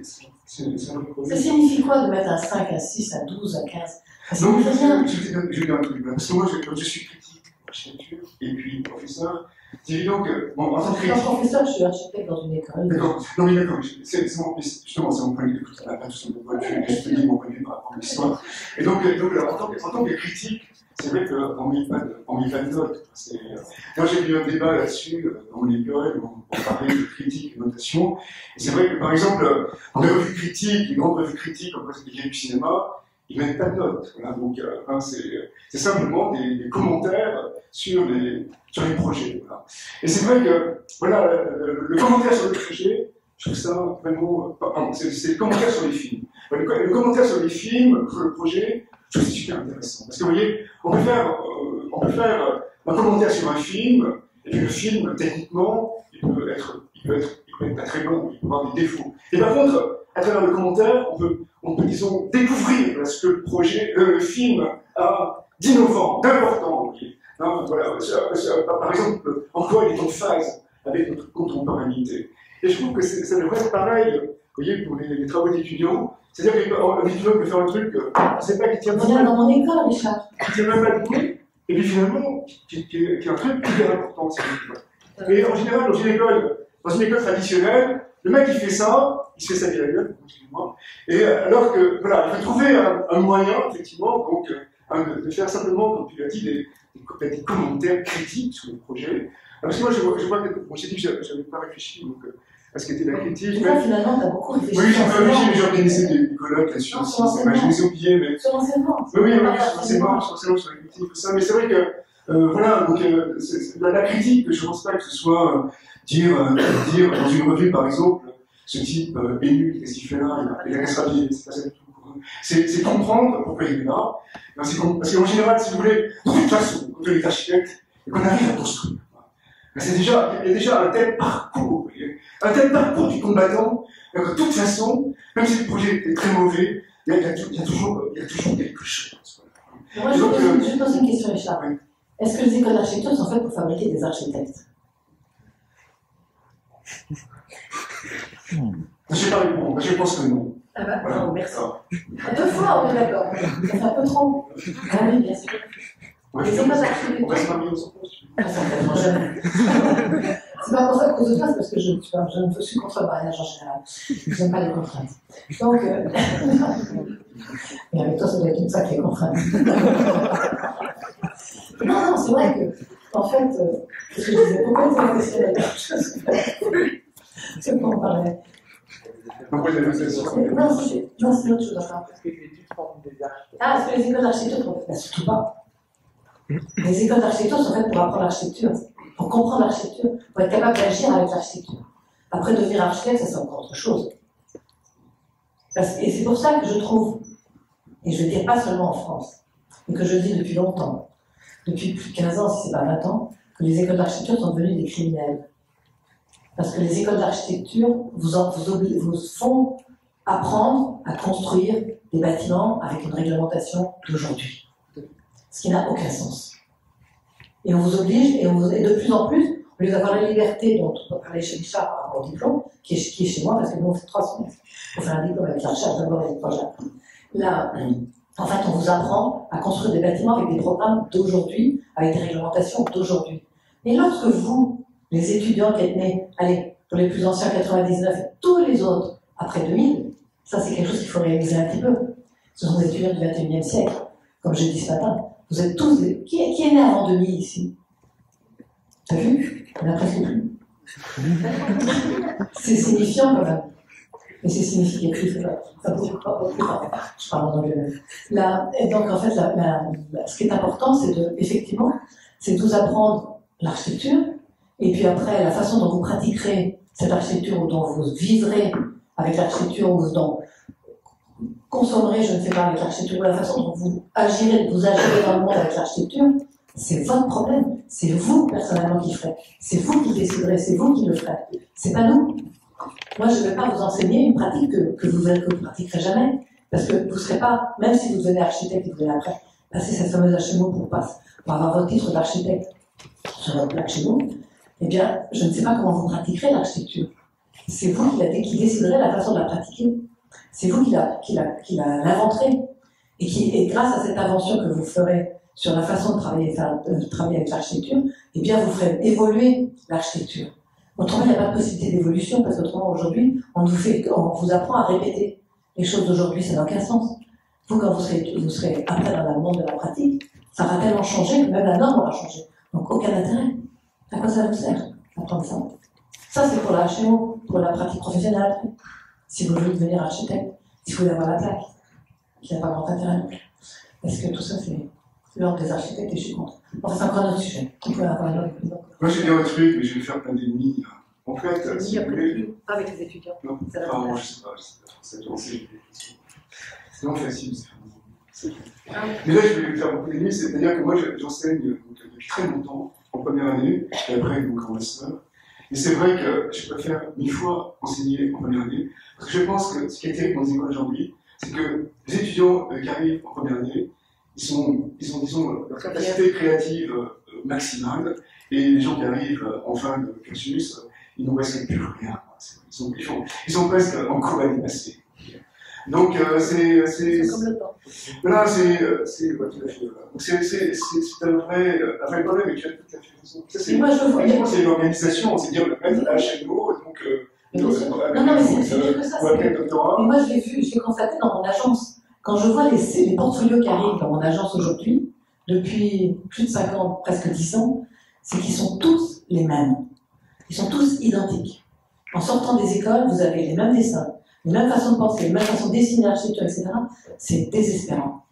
un problème. Ça signifie quoi de mettre un 5, un 6, un 12, un 15? Donc, je vais un truc là. Parce que moi, comme je suis critique d'architecture et puis professeur, c'est évident que. Bon, en tant que critique. Professeur, je suis architecte dans une école. D'accord. Non, mais d'accord. Justement, c'est mon point de vue. Tout à l'heure, pas tout mon point de vue. Je te dis mon point de vue par rapport à l'histoire. Et donc en tant que critique, c'est vrai qu'on ne met pas de notes. Moi, j'ai vu un débat là-dessus dans mon école, où on parlait de critique et de notation. Et c'est vrai que, par exemple, dans les revues critiques, les grandes revues critiques, comme les du cinéma, ils ne mettent pas de notes. Voilà, donc, c'est simplement des commentaires sur les projets. Voilà. Et c'est vrai que, voilà, le commentaire sur le projet, je trouve ça vraiment. Pardon, c'est le commentaire sur les films. Le commentaire sur les films, sur le projet, je trouve que c'est super intéressant. Parce que vous voyez, on peut faire un commentaire sur un film, et puis le film, techniquement, il peut être pas très bon, il peut avoir des défauts. Et par contre, à travers le commentaire, on peut disons, découvrir ce que le film a d'innovant, d'important. Hein, voilà, par exemple, en quoi il est en phase avec notre contemporanéité. Et je trouve que ça devrait être pareil, vous voyez, pour les travaux d'étudiants. C'est-à-dire qu'un étudiant peut faire un truc, on ne sait pas qui tient pas. Viens dans mon école, Richard. Qui tient même pas debout, et puis finalement, qui est un truc hyper important. Et en général, dans une école traditionnelle, le mec il fait ça, il se fait sa vie à la gueule, excusez-moi. Et alors que, voilà, il faut trouver un moyen, effectivement, donc, de faire simplement, comme tu l'as dit, des commentaires critiques sur le projet. Parce que moi, je vois que, bon, j'ai dit que je n'avais pas réfléchi donc, à ce qu'était la critique. Mais finalement, tu as beaucoup réfléchi. Oui, j'ai réfléchi, mais j'ai organisé des colloques là-dessus aussi. Je les ai oubliés, mais. Sur l'enseignement. Oui, sur l'enseignement, sur la critique, tout ça. Mais c'est vrai que, voilà, donc, la critique, je ne pense pas que ce soit dire dans une revue, par exemple, ce type est nul, qu'est-ce qu'il fait là, il a qu'à se rhabiller, c'est pas ça du tout. C'est comprendre pourquoi il est là. Parce qu'en général, si vous voulez, de toute façon, quand on est architecte, et qu'on arrive à construire, il y a déjà un tel parcours, du combattant, que de toute façon, même si le projet est très mauvais, il y a toujours quelque chose. Moi, je vais poser une question, Richard. Oui. Est-ce que les écoles d'architecture sont faites pour fabriquer des architectes? Je ne sais pas répondre, je pense que non. Ah bah, voilà. Non, merci. Deux fois, on est d'accord. Ça fait un peu trop. Ah oui, bien sûr. Ouais, les écoles d'architecture. On va se marier ensemble. C'est pas pour ça que je passe, parce que je suis contre le mariage en général. Je n'aime pas les contraintes. Donc, mais avec toi, ça doit être une sacrée contrainte. Non, c'est vrai que, en fait, ce que je disais, pourquoi tu as question la même chose? C'est quoi on parlait? Non, c'est autre chose encore. Ah, est-ce que les écoles d'architecture, surtout pas. Les écoles d'architecture sont faites pour apprendre l'architecture, pour comprendre l'architecture, pour être capable d'agir avec l'architecture. Après, devenir architecte, ça c'est encore autre chose. Et c'est pour ça que je trouve, et je ne le dis pas seulement en France, mais que je le dis depuis longtemps, depuis plus de 15 ans, si ce n'est pas 20 ans, que les écoles d'architecture sont devenues des criminels. Parce que les écoles d'architecture vous font apprendre à construire des bâtiments avec une réglementation d'aujourd'hui. Ce qui n'a aucun sens. Et on vous oblige, et de plus en plus, au lieu d'avoir la liberté dont on peut parler chez Richard par rapport au diplôme, qui est chez moi, parce que nous on fait 3 semestres pour faire un diplôme avec la recherche d'abord et le projet. Là, en fait, on vous apprend à construire des bâtiments avec des programmes d'aujourd'hui, avec des réglementations d'aujourd'hui. Et lorsque vous, les étudiants qui êtes nés, allez, pour les plus anciens 99 et tous les autres après 2000, ça c'est quelque chose qu'il faut réaliser un petit peu. Ce sont des étudiants du 21e siècle, comme j'ai dit ce matin. Vous êtes tous des... Qui est né avant 2000 ici? T'as vu? On n'a presque plus. C'est signifiant quand même. Mais c'est significatif. Je parle en anglais. Là, et donc en fait, ce qui est important, c'est de, effectivement, c'est de vous apprendre l'architecture, et puis après, la façon dont vous pratiquerez cette architecture, ou dont vous vivrez avec l'architecture, ou dont consommerez, je ne sais pas, avec l'architecture, ou la façon dont vous agirez dans le monde avec l'architecture, c'est votre problème. C'est vous, personnellement, qui ferez. C'est vous qui déciderez, c'est vous qui le ferez. C'est pas nous. Moi, je ne vais pas vous enseigner une pratique que vous ne pratiquerez jamais, parce que vous ne serez pas, même si vous devenez architecte et que vous allez après passer cette fameuse HMO pour avoir votre titre d'architecte sur votre plaque chez vous, eh bien, je ne sais pas comment vous pratiquerez l'architecture. C'est vous qui déciderez la façon de la pratiquer. C'est vous qui l'inventerez. Et grâce à cette invention que vous ferez sur la façon de travailler avec l'architecture, eh bien, vous ferez évoluer l'architecture. Autrement, il n'y a pas de possibilité d'évolution, parce qu'autrement, aujourd'hui, on vous apprend à répéter les choses d'aujourd'hui, ça n'a aucun sens. Vous, quand vous serez après dans le monde de la pratique, ça va tellement changer que même la norme aura changé. Donc, aucun intérêt. À quoi ça vous sert d'apprendre ça? Ça, c'est pour la HMO, pour la pratique professionnelle. Si vous voulez devenir architecte, il faut avoir la plaque, qui n'a pas grand intérêt. Parce que tout ça, c'est l'ordre des architectes et je suis contre. Enfin, c'est encore un autre sujet. On peut avoir un autre. Moi, j'ai bien un truc, mais je vais faire plein d'ennemis. En fait, si vous voulez. Pas avec les étudiants. Non, enfin, je sais pas. C'est non facile. Mais là, je vais faire beaucoup d'ennemis, c'est-à-dire que moi, j'enseigne depuis très longtemps, en première année, et après, donc en master. Et c'est vrai que je préfère 1000 fois enseigner en première année, parce que je pense que ce qui est terrible dans les écoles aujourd'hui, c'est que les étudiants qui arrivent en première année, ils ont, disons, leur capacité créative maximale, et les gens qui arrivent en fin de cursus, ils n'ont presque plus rien. Ils sont presque en cours à dépasser. Donc, c'est comme le temps. Voilà, c'est tout à fait. Donc, c'est un vrai problème, et tu as tout à fait raison. Ça, moi, je vois. C'est l'organisation, c'est dire le mettre à HMO, donc. Non, mais c'est mieux que ça. Mais moi, je l'ai constaté dans mon agence. Quand je vois les portfolios qui arrivent dans mon agence aujourd'hui, depuis plus de 5 ans, presque 10 ans, c'est qu'ils sont tous les mêmes. Ils sont tous identiques. En sortant des écoles, vous avez les mêmes dessins, les mêmes façons de penser, les mêmes façons de dessiner l'architecture, etc. C'est désespérant.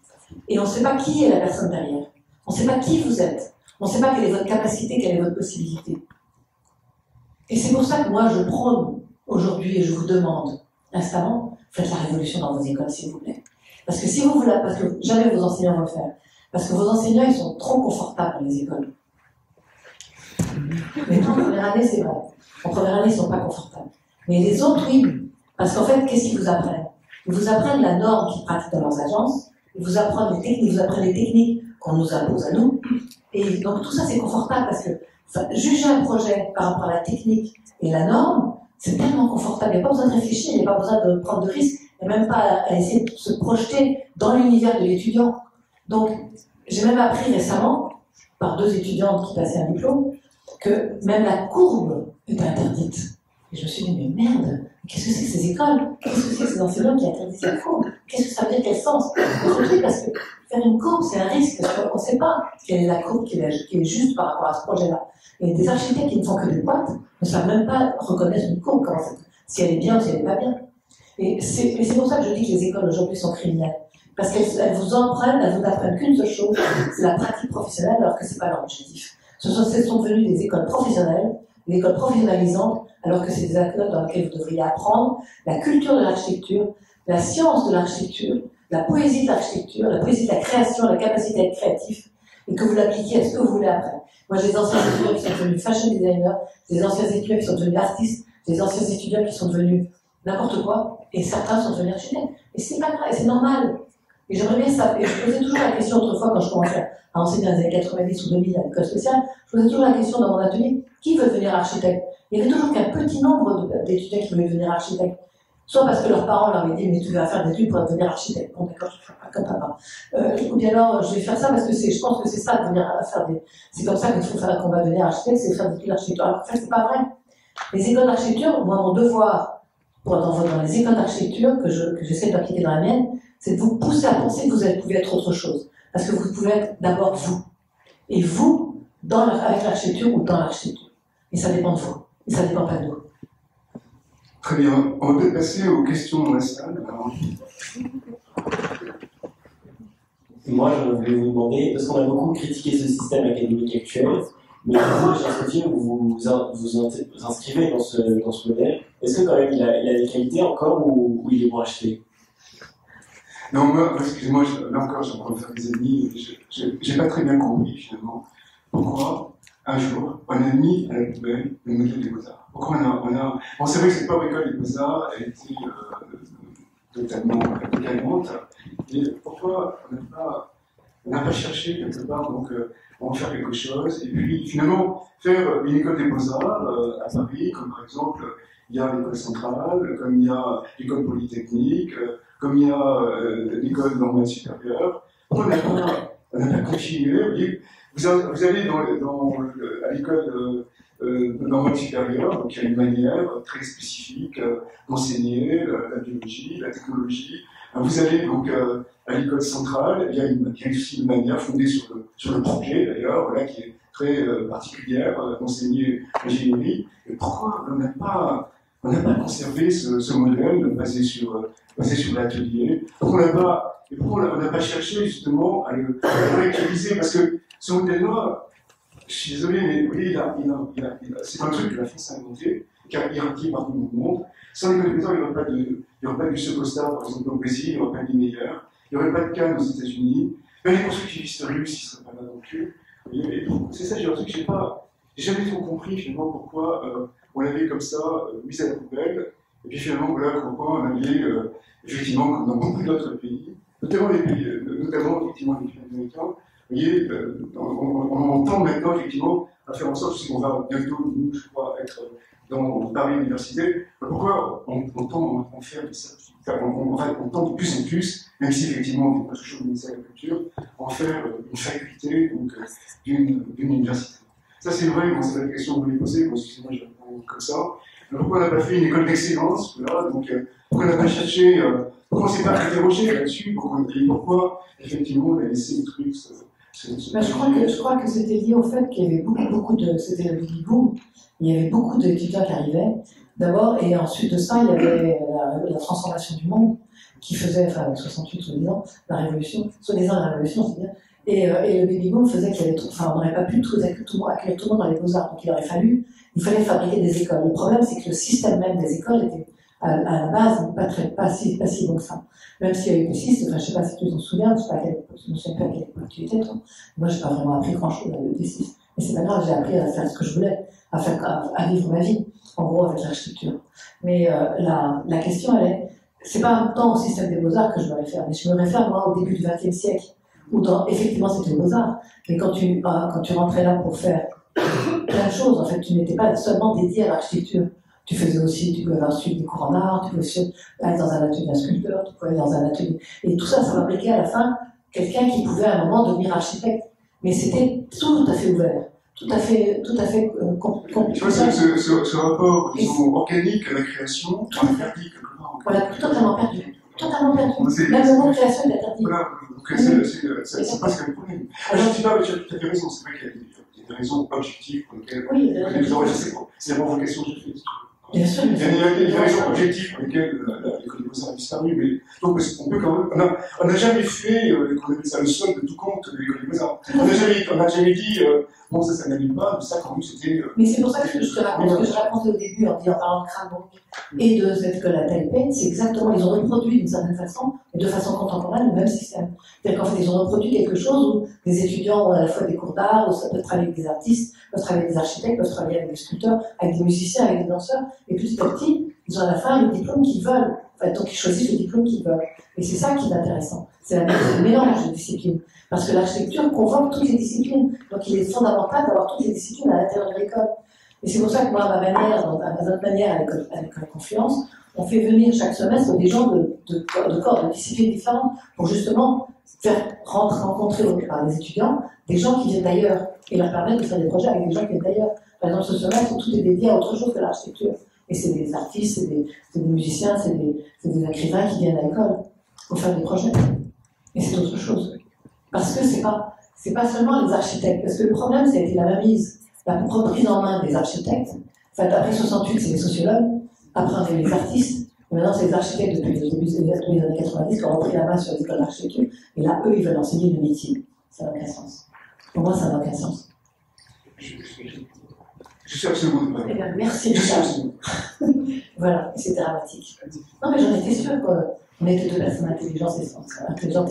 Et on ne sait pas qui est la personne derrière. On ne sait pas qui vous êtes. On ne sait pas quelle est votre capacité, quelle est votre possibilité. Et c'est pour ça que moi, je prône aujourd'hui et je vous demande instamment, faites la révolution dans vos écoles, s'il vous plaît. Parce que si vous voulez, parce que jamais vos enseignants vont le faire. Parce que vos enseignants, ils sont trop confortables dans les écoles. Mais en première année, c'est vrai. En première année, ils ne sont pas confortables. Mais les autres, oui. Parce qu'en fait, qu'est-ce qu'ils vous apprennent? Ils vous apprennent la norme qu'ils pratiquent dans leurs agences, ils vous apprennent les techniques qu'on nous impose à nous. Et donc tout ça, c'est confortable parce que juger un projet par rapport à la technique et la norme, c'est tellement confortable. Il n'y a pas besoin de réfléchir, il n'y a pas besoin de prendre de risques, il n'y a même pas à essayer de se projeter dans l'univers de l'étudiant. Donc, j'ai même appris récemment, par 2 étudiantes qui passaient un diplôme, que même la courbe est interdite. Et je me suis dit, mais merde, qu'est-ce que c'est que ces écoles? Qu'est-ce que c'est que ces enseignants qui interdisent la courbe? Qu'est-ce que ça veut dire? Quel sens? Parce que faire une courbe, c'est un risque, parce qu'on ne sait pas quelle est la courbe qui est juste par rapport à ce projet-là. Et des architectes qui ne font que des boîtes ne savent même pas reconnaître une courbe, si elle est bien ou si elle n'est pas bien. Et c'est pour ça que je dis que les écoles aujourd'hui sont criminelles. Parce qu'elles vous apprennent qu'une seule chose, c'est la pratique professionnelle, alors que ce n'est pas leur objectif. Ce sont devenues des écoles professionnelles, des écoles professionnalisantes, alors que c'est des écoles dans lesquelles vous devriez apprendre la culture de l'architecture, la science de l'architecture, la poésie de l'architecture, la poésie de la création, la capacité à être créatif, et que vous l'appliquiez à ce que vous voulez après. Moi, j'ai des anciens étudiants qui sont devenus fashion designers, des anciens étudiants qui sont devenus artistes, des anciens étudiants qui sont devenus n'importe quoi, et certains sont devenus architectes. Et c'est pas grave, c'est normal. Et j'aimerais bien ça. Et je posais toujours la question autrefois, quand je commençais à enseigner dans les années 90 ou 2000 à l'école spéciale, je posais toujours la question dans mon atelier, qui veut devenir architecte? Il y avait toujours qu'un petit nombre d'étudiants qui voulaient devenir architecte. Soit parce que leurs parents leur avaient dit, mais tu vas faire des études pour devenir architecte. Bon, d'accord, je ne ferai pas comme papa. Ou bien alors, je vais faire ça parce que je pense que c'est ça, c'est comme ça qu'il faut faire, qu'on va devenir architecte, c'est faire des études d'architecture. Alors, en fait, c'est pas vrai. Les écoles d'architecture, moi, mon devoir, dans les écoles d'architecture que j'essaie d'appliquer dans la mienne, c'est de vous pousser à penser que vous pouvez être autre chose. Parce que vous pouvez être d'abord vous. Et vous, avec l'architecture ou dans l'architecture. Et ça dépend de vous. Et ça dépend pas de nous. Très bien. On va peut-être passer aux questions dans la salle. Moi, je voulais vous demander, parce qu'on a beaucoup critiqué ce système académique actuel, mais vous, Jean-Sophie, vous vous inscrivez dans ce modèle. Est-ce que quand même il a des qualités encore ou il est bon acheté? Non, moi, excusez-moi, là encore, j'ai encore faire des ennemis. J'ai pas très bien compris, finalement, pourquoi, un jour, on a mis à la poubelle le modèle des Beaux-Arts. Pourquoi Bon, c'est vrai que cette pauvre école des Beaux-Arts a été totalement gagnante. Et pourquoi on n'a pas cherché quelque part, donc, en faire quelque chose, et puis, finalement, faire une école des Beaux-Arts à Paris, comme par exemple, il y a l'école centrale, comme il y a l'école polytechnique, comme il y a l'école normale supérieure. On n'a pas continué. Vous allez à l'école normale supérieure, donc il y a une manière très spécifique d'enseigner la biologie, la technologie. Vous allez donc à l'école centrale, il y a aussi une manière fondée sur le projet d'ailleurs, voilà, qui est très particulière d'enseigner l'ingénierie. Et pourquoi on n'a pas conservé ce modèle basé sur l'atelier? Pourquoi on n'a pas cherché justement à le réactualiser? Parce que ce modèle-là, je suis désolé, mais vous voyez, c'est un truc que la France a inventé, qui a irradié partout dans le monde. Sans l'école des Beaux-Arts, il n'y aurait pas du Secostar, par exemple, au Brésil, il n'y aurait pas de Meyer, il n'y aurait pas de Cannes aux États-Unis, même les constructivistes russes, ils ne seraient pas là non plus. Et c'est ça, j'ai un truc que j'ai jamais trop compris finalement pourquoi on l'avait comme ça mis à la poubelle, et puis finalement voilà pourquoi on avait effectivement comme dans beaucoup d'autres pays, notamment effectivement les pays américains, vous voyez, on entend maintenant effectivement à faire en sorte, puisqu'on va bientôt nous je crois être dans Paris Université, pourquoi on tend à en faire des certificats, on tend de plus en plus, même si effectivement on n'est pas toujours au ministère de la Culture, en faire une faculté donc d'une université. Ça c'est vrai, bon, c'est la question que vous voulez poser, excusez-moi je réponds comme ça. Alors, pourquoi on n'a pas fait une école d'excellence, voilà, donc pourquoi on n'a pas cherché, pourquoi on ne s'est pas interrogé là-dessus, pourquoi effectivement on a laissé le truc je crois que c'était lié au fait qu'il y avait beaucoup de... C'était le baby boom, il y avait beaucoup d'étudiants qui arrivaient, d'abord, et ensuite de ça, il y avait la transformation du monde, qui faisait, enfin, 68, soi-disant, la révolution, soi-disant la révolution, c'est bien, et le baby boom faisait qu'il y avait on n'aurait pas pu accueillir tout le monde dans les Beaux-Arts, donc il fallait fabriquer des écoles. Le problème, c'est que le système même des écoles était, à la base, pas si bon que ça. Même s'il y a eu des systèmes, enfin, je ne sais pas si tu t'en souviens, je ne sais pas à quelle époque tu étais, toi. Moi, je n'ai pas vraiment appris grand-chose des systèmes. Mais c'est pas grave, j'ai appris à faire ce que je voulais, à vivre ma vie, en gros, avec l'architecture. Mais la question, c'est pas tant au système des Beaux-Arts que je me réfère, mais je me réfère, moi, au début du XXe siècle, où effectivement, c'était les Beaux-Arts. Mais quand tu rentrais là pour faire plein de choses, en fait, tu n'étais pas seulement dédié à l'architecture. Tu pouvais suivre des cours en art, tu pouvais aller dans un atelier d'un sculpteur, tu pouvais aller dans un atelier. Et tout ça, ça fabriquait à la fin quelqu'un qui pouvait à un moment devenir architecte. Mais c'était tout à fait ouvert, tout à fait compliqué. Je pense que ce rapport, disons, organique à la création, on a perdu quelque part. On l'a totalement perdu. Totalement perdu. Même le mot création, il a perdu. Voilà, donc c'est pas ce qu'il y a le problème. Alors, tu as tout à fait raison, c'est vrai qu'il y a des raisons objectives pour lesquelles les enregistrements, c'est la provocation que j'ai faite. Bien sûr, il y a des raisons objectives pour lesquelles l'école des Beaux-Arts a disparu, mais donc on peut quand même. On n'a jamais fait, qu'on appelle ça le sol de tout compte de l'école des Beaux-Arts. On n'a jamais dit, bon, ça n'allait pas, mais ça, quand même, c'était. Mais c'est pour ça que je te raconte ce que je racontais au début en parlant de Cranbrook et de cette école à Taipei, c'est exactement, ils ont reproduit d'une certaine façon, et de façon contemporaine, le même système. C'est-à-dire qu'en fait, ils ont reproduit quelque chose où des étudiants ont à la fois des cours d'art, où ça peut travailler avec des artistes, peuvent travailler avec des architectes, peuvent travailler avec des sculpteurs, avec des musiciens, avec des danseurs, et petit à petit, ils ont à la fin le diplôme qu'ils veulent. Enfin, donc ils choisissent le diplôme qu'ils veulent. Et c'est ça qui est intéressant. C'est le mélange de disciplines. Parce que l'architecture convoque toutes les disciplines. Donc il est fondamental d'avoir toutes les disciplines à l'intérieur de l'école. Et c'est pour ça que moi, à notre manière à l'école Confluence, on fait venir chaque semestre des gens de corps, de disciplines différentes, pour justement faire rencontrer par les étudiants des gens qui viennent d'ailleurs et leur permettre de faire des projets avec des gens qui viennent d'ailleurs. Par exemple, ce semestre, tout est dédié à autre chose que l'architecture. Et c'est des artistes, c'est des musiciens, c'est des écrivains qui viennent à l'école pour faire des projets. Et c'est autre chose. Parce que c'est pas seulement les architectes. Parce que le problème, ça a été la mainmise, la reprise en main des architectes. Enfin, après 68, c'est les sociologues. Après, on a les artistes. Et maintenant, c'est les architectes depuis le début des années 90 qui ont repris la main sur les écoles d'architecture. Et là, eux, ils veulent enseigner le métier. Ça n'a aucun sens. Pour moi, ça n'a aucun sens. Je suis absolument d'accord. Eh bien, merci, Richard. Voilà, c'est dramatique. Non, mais j'en étais sûre qu'on était deux personnes intelligentes et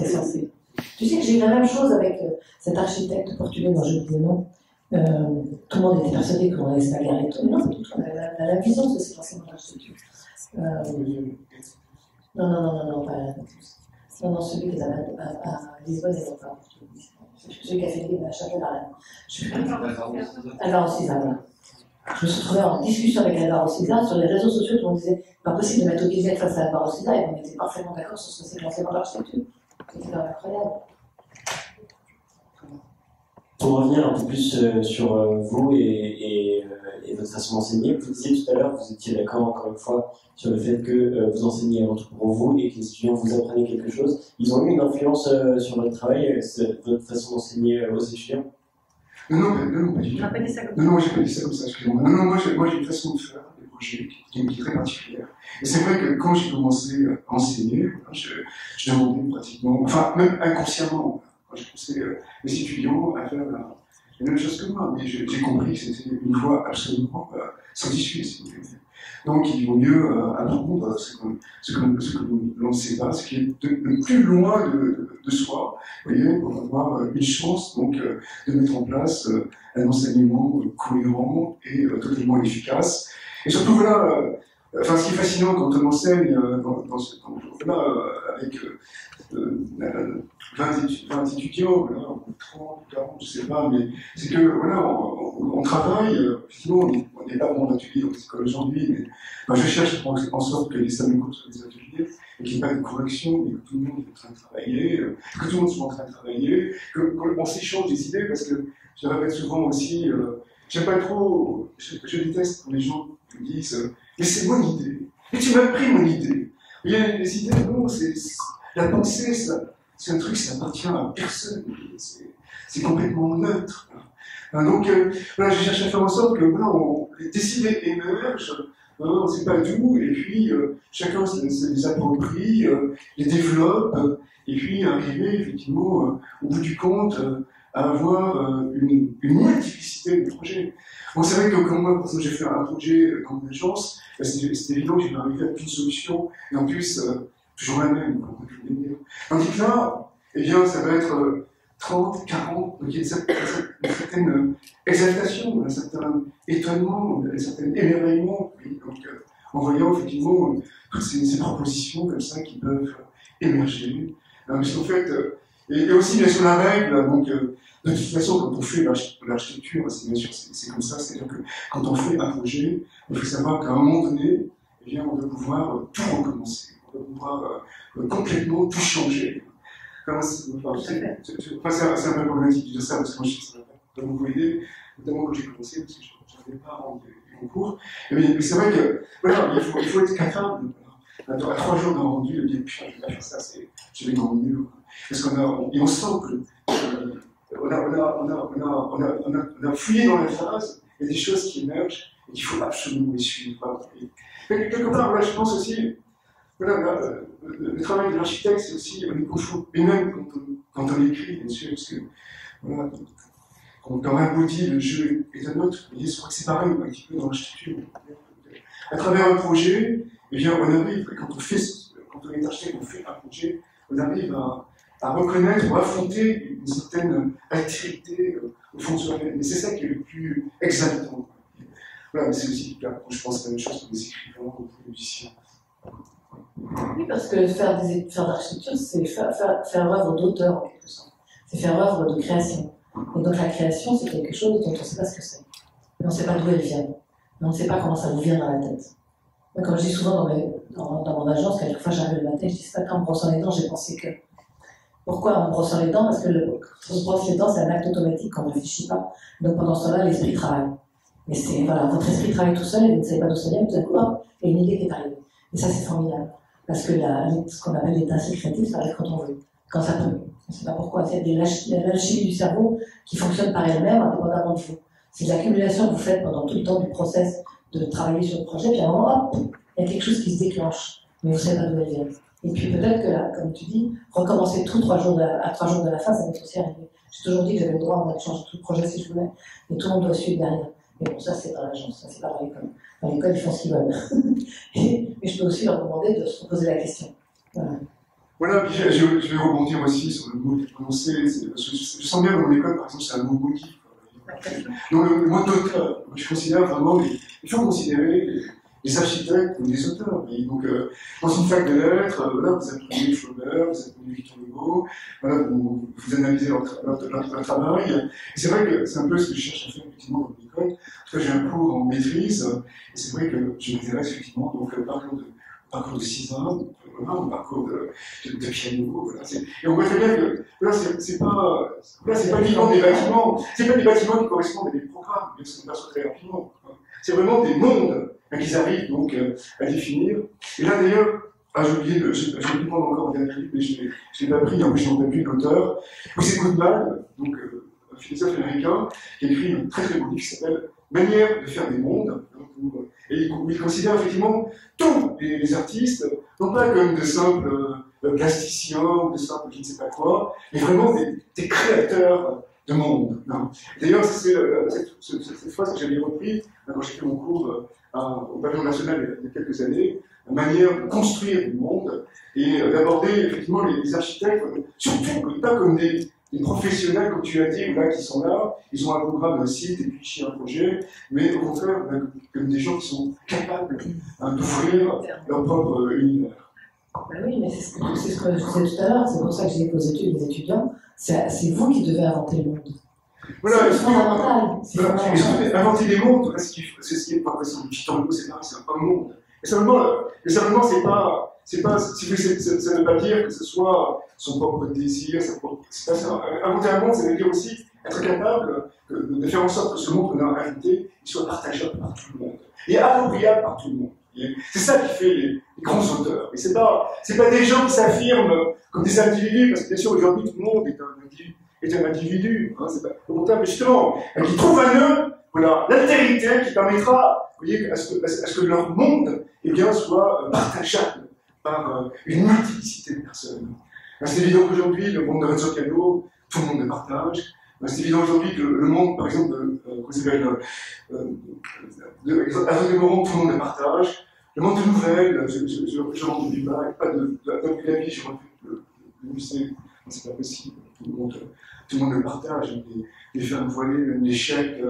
sensées. Tu sais que j'ai eu la même chose avec cet architecte portugais dont je dis le nom. Tout le monde était persuadé qu'on allait se bagarrer et tout. Mais non, c'est tout. On avait la vision de ce l'enseignement de l'architecture. Non, pas la non, celui qui est à Lisbonne et non pas en Portugal. Celui qui a fait la chapelle à Rennes. Je suis pas Alvaro Siza, voilà. Je me suis retrouvée en discussion avec Alvaro Siza sur les réseaux sociaux. Tout le monde disait pas possible de mettre Odysseus face à Alvaro Siza, et on était parfaitement d'accord sur ce que c'est l'enseignement de l'architecture. C'était quand même incroyable. Pour revenir un peu plus sur vous et votre façon d'enseigner, vous disiez tout à l'heure, vous étiez d'accord encore une fois sur le fait que vous enseignez avant tout pour vous et que les étudiants vous apprenaient quelque chose. Ils ont eu une influence sur votre travail, votre façon d'enseigner aux étudiants? Non, pas du tout. Tu n'as pas dit ça comme ça. Non, j'ai pas dit ça comme ça, excusez-moi. Non, moi j'ai une façon de faire des projets qui est très particulière. Et c'est vrai que quand j'ai commencé à enseigner, voilà, je demandais pratiquement, enfin même inconsciemment, quand j'ai poussé les étudiants à faire la même chose que moi, mais j'ai compris que c'était une voie absolument scientifique, si vous voulez. Donc il vaut mieux apprendre ce que l'on ne sait pas, ce qui est le plus loin de soi, vous voyez, pour avoir une chance donc, de mettre en place un enseignement cohérent et totalement efficace. Et surtout, voilà, ce qui est fascinant quand on enseigne dans ce genre-là, avec 20 étudiants, voilà, 30, 40, je ne sais pas, mais c'est que, voilà, on travaille, effectivement, on n'est pas bon d'atelier dans les écoles aujourd'hui, mais je cherche en sorte que les samedi cours soient des ateliers, et qu'il n'y ait pas de correction, mais que tout le monde est en train de travailler, que tout le monde soit en train de travailler, qu'on s'échange des idées, parce que je répète souvent aussi, j'aime pas trop, je déteste quand les gens me disent mais c'est mon idée, mais tu m'as pris mon idée. Il y a les idées, non, la pensée, c'est un truc, ça appartient à personne, c'est complètement neutre. Donc, voilà, je cherche à faire en sorte que voilà, des idées émergent, on ne sait pas d'où, et puis chacun se les approprie, les développe, et puis arriver effectivement, au bout du compte, à avoir une multiplicité de projets. Bon, c'est vrai que quand moi, quand j'ai fait un projet dans une agence, c'était évident que je n'arrivais à aucune solution, et en plus, toujours la même, comme je voulais dire. Tandis que là, eh bien, ça va être 30, 40, donc il y a une certaine exaltation, un certain étonnement, un certain émerveillement, donc, en voyant effectivement toutes ces propositions comme ça qui peuvent émerger. Parce qu'en fait, et aussi bien sûr la règle, donc de toute façon quand on fait l'architecture, c'est bien sûr c'est comme ça, c'est-à-dire que quand on fait un projet, il faut savoir qu'à un moment donné, eh bien, on doit pouvoir tout recommencer, on doit pouvoir complètement tout changer. C'est un peu problématique de dire ça, parce que moi, ça m'a beaucoup aidé, notamment quand j'ai commencé, parce que je n'avais pas rendu les concours. Mais c'est vrai que, voilà, il faut être capable, à 3 jours d'un rendu, de dire, putain, je vais pas faire ça, je vais dans le mur. Parce on sent que, on a fouillé dans la phase, il y a des choses qui émergent, et qu'il faut absolument les suivre. Mais quelque part, voilà, je pense aussi, voilà, le travail de l'architecte, c'est aussi, on est confronté, et même quand on écrit, bien sûr, parce que, voilà, quand on aboutit, le jeu est un autre, je crois que c'est pareil, un petit peu dans l'architecture. À travers un projet, eh bien, on arrive, quand on est architecte, on fait un projet, on arrive à reconnaître ou affronter une certaine altérité au fond de soi-même. Et c'est ça qui est le plus exaltant. Voilà, mais c'est aussi, je pense, la même chose pour les écrivains ou pour les musiciens. Oui, parce que faire de l'architecture, c'est faire œuvre d'auteur, en quelque sorte. C'est faire œuvre de création. Et donc la création, c'est quelque chose dont on ne sait pas ce que c'est. Mais on ne sait pas d'où elle vient. Mais on ne sait pas comment ça nous vient dans la tête. Mais comme je dis souvent dans mon agence, qu'à chaque fois j'arrive le matin, je dis ça, quand en me brossant les dents, j'ai pensé que. Pourquoi en me brossant les dents? Parce que quand on se brosse les dents, c'est un acte automatique, qu'on ne réfléchit pas. Donc pendant ce temps-là, l'esprit travaille. Mais c'est, voilà, votre esprit travaille tout seul et vous ne savez pas d'où ça vient, tout d'un coup, hop, il y a une idée qui est arrivée. Et ça, c'est formidable. Parce que ce qu'on appelle l'étincelle créative, ça arrive quand on veut, quand ça peut. On ne sait pas pourquoi. Il y a des l'alchimie du cerveau qui fonctionne par elle-même, indépendamment de vous. C'est de l'accumulation que vous faites pendant tout le temps du process de travailler sur le projet, puis à un moment, hop, il y a quelque chose qui se déclenche. Mais vous ne savez pas d'où elle vient. Et puis peut-être que là, comme tu dis, recommencer tout à 3 jours de la fin, ça va être aussi arrivé. J'ai toujours dit que j'avais le droit de changer tout le projet si je voulais, mais tout le monde doit suivre derrière. Mais bon, ça c'est dans l'agence, ça c'est pas dans l'école. Dans l'école, ils font ce qu'ils veulent. Mais je peux aussi leur demander de se poser la question. Voilà. Voilà, puis je vais rebondir aussi sur le mot qui est prononcé. Je sens bien que dans l'école, par exemple, c'est un mot maudit. Donc le mot d'auteur, je considère vraiment, il faut considérer les architectes comme des auteurs. Et donc, dans une fac de lettres, voilà, vous apprenez Flaubert, vous apprenez Victor Hugo, voilà, vous analysez leur travail. Et c'est vrai que c'est un peu ce que je cherche à faire effectivement dans l'école. En tout cas, j'ai un cours en maîtrise, et c'est vrai que je m'intéresse effectivement donc, parcours de 6 ans, voilà, un parcours de piano. Voilà, et on voit très bien que voilà, c'est pas uniquement des bâtiments, c'est pas des bâtiments qui correspondent à des programmes, mais ça passe très rapidement. C'est vraiment des mondes qu'ils arrivent donc à définir. Et là d'ailleurs, j'ai oublié je vais prendre encore un dernier livre, mais je l'ai pas pris, en plus je n'en ai plus l'auteur. C'est Goodman, donc un philosophe américain, qui a écrit un très très beau livre qui s'appelle Manière de faire des mondes. Et il considère effectivement tous les artistes, non pas comme de simples plasticiens ou de simples je ne sais pas quoi, mais vraiment des créateurs de monde. D'ailleurs, c'est cette phrase que j'avais reprise quand j'ai fait mon cours au Pavillon National il y a quelques années, la manière de construire du monde et d'aborder effectivement les architectes, surtout pas comme des professionnels, comme tu as dit, là, qui sont là, ils ont un programme, un site, et puis un projet, mais au contraire, comme des gens qui sont capables d'ouvrir leur propre univers. Ben oui, mais c'est ce que je disais tout à l'heure, c'est pour ça que j'ai dit aux les étudiants, c'est vous qui devez inventer le monde. Voilà, c'est fondamental. Voilà. Inventer des mondes, c'est ce qui est par exemple, Victor Hugo, c'est un monde. Et simplement, ça ne veut pas dire que ce soit son propre désir, inventer un monde, ça veut dire aussi être capable de faire en sorte que ce monde qu'on a invité, il soit partageable par tout le monde, et appropriable par tout le monde. C'est ça qui fait les grands auteurs. Et c'est pas des gens qui s'affirment comme des individus, parce que bien sûr aujourd'hui tout le monde est un individu, hein, c'est pas au contraire, mais justement, qui trouvent en eux, voilà, l'altérité qui permettra, vous voyez, à ce que leur monde, eh bien, soit partageable par une multiplicité de personnes. C'est évident qu'aujourd'hui, le monde de Renzo Piano, tout le monde le partage. C'est évident aujourd'hui que le monde, par exemple, comment s'appelle, Hervé de Moron, tout le monde le partage. Le monde de nouvelles, je rentre du bas, pas de la vie, je rentre le musée, c'est pas possible, tout le monde le partage, les femmes voilées, même les chèques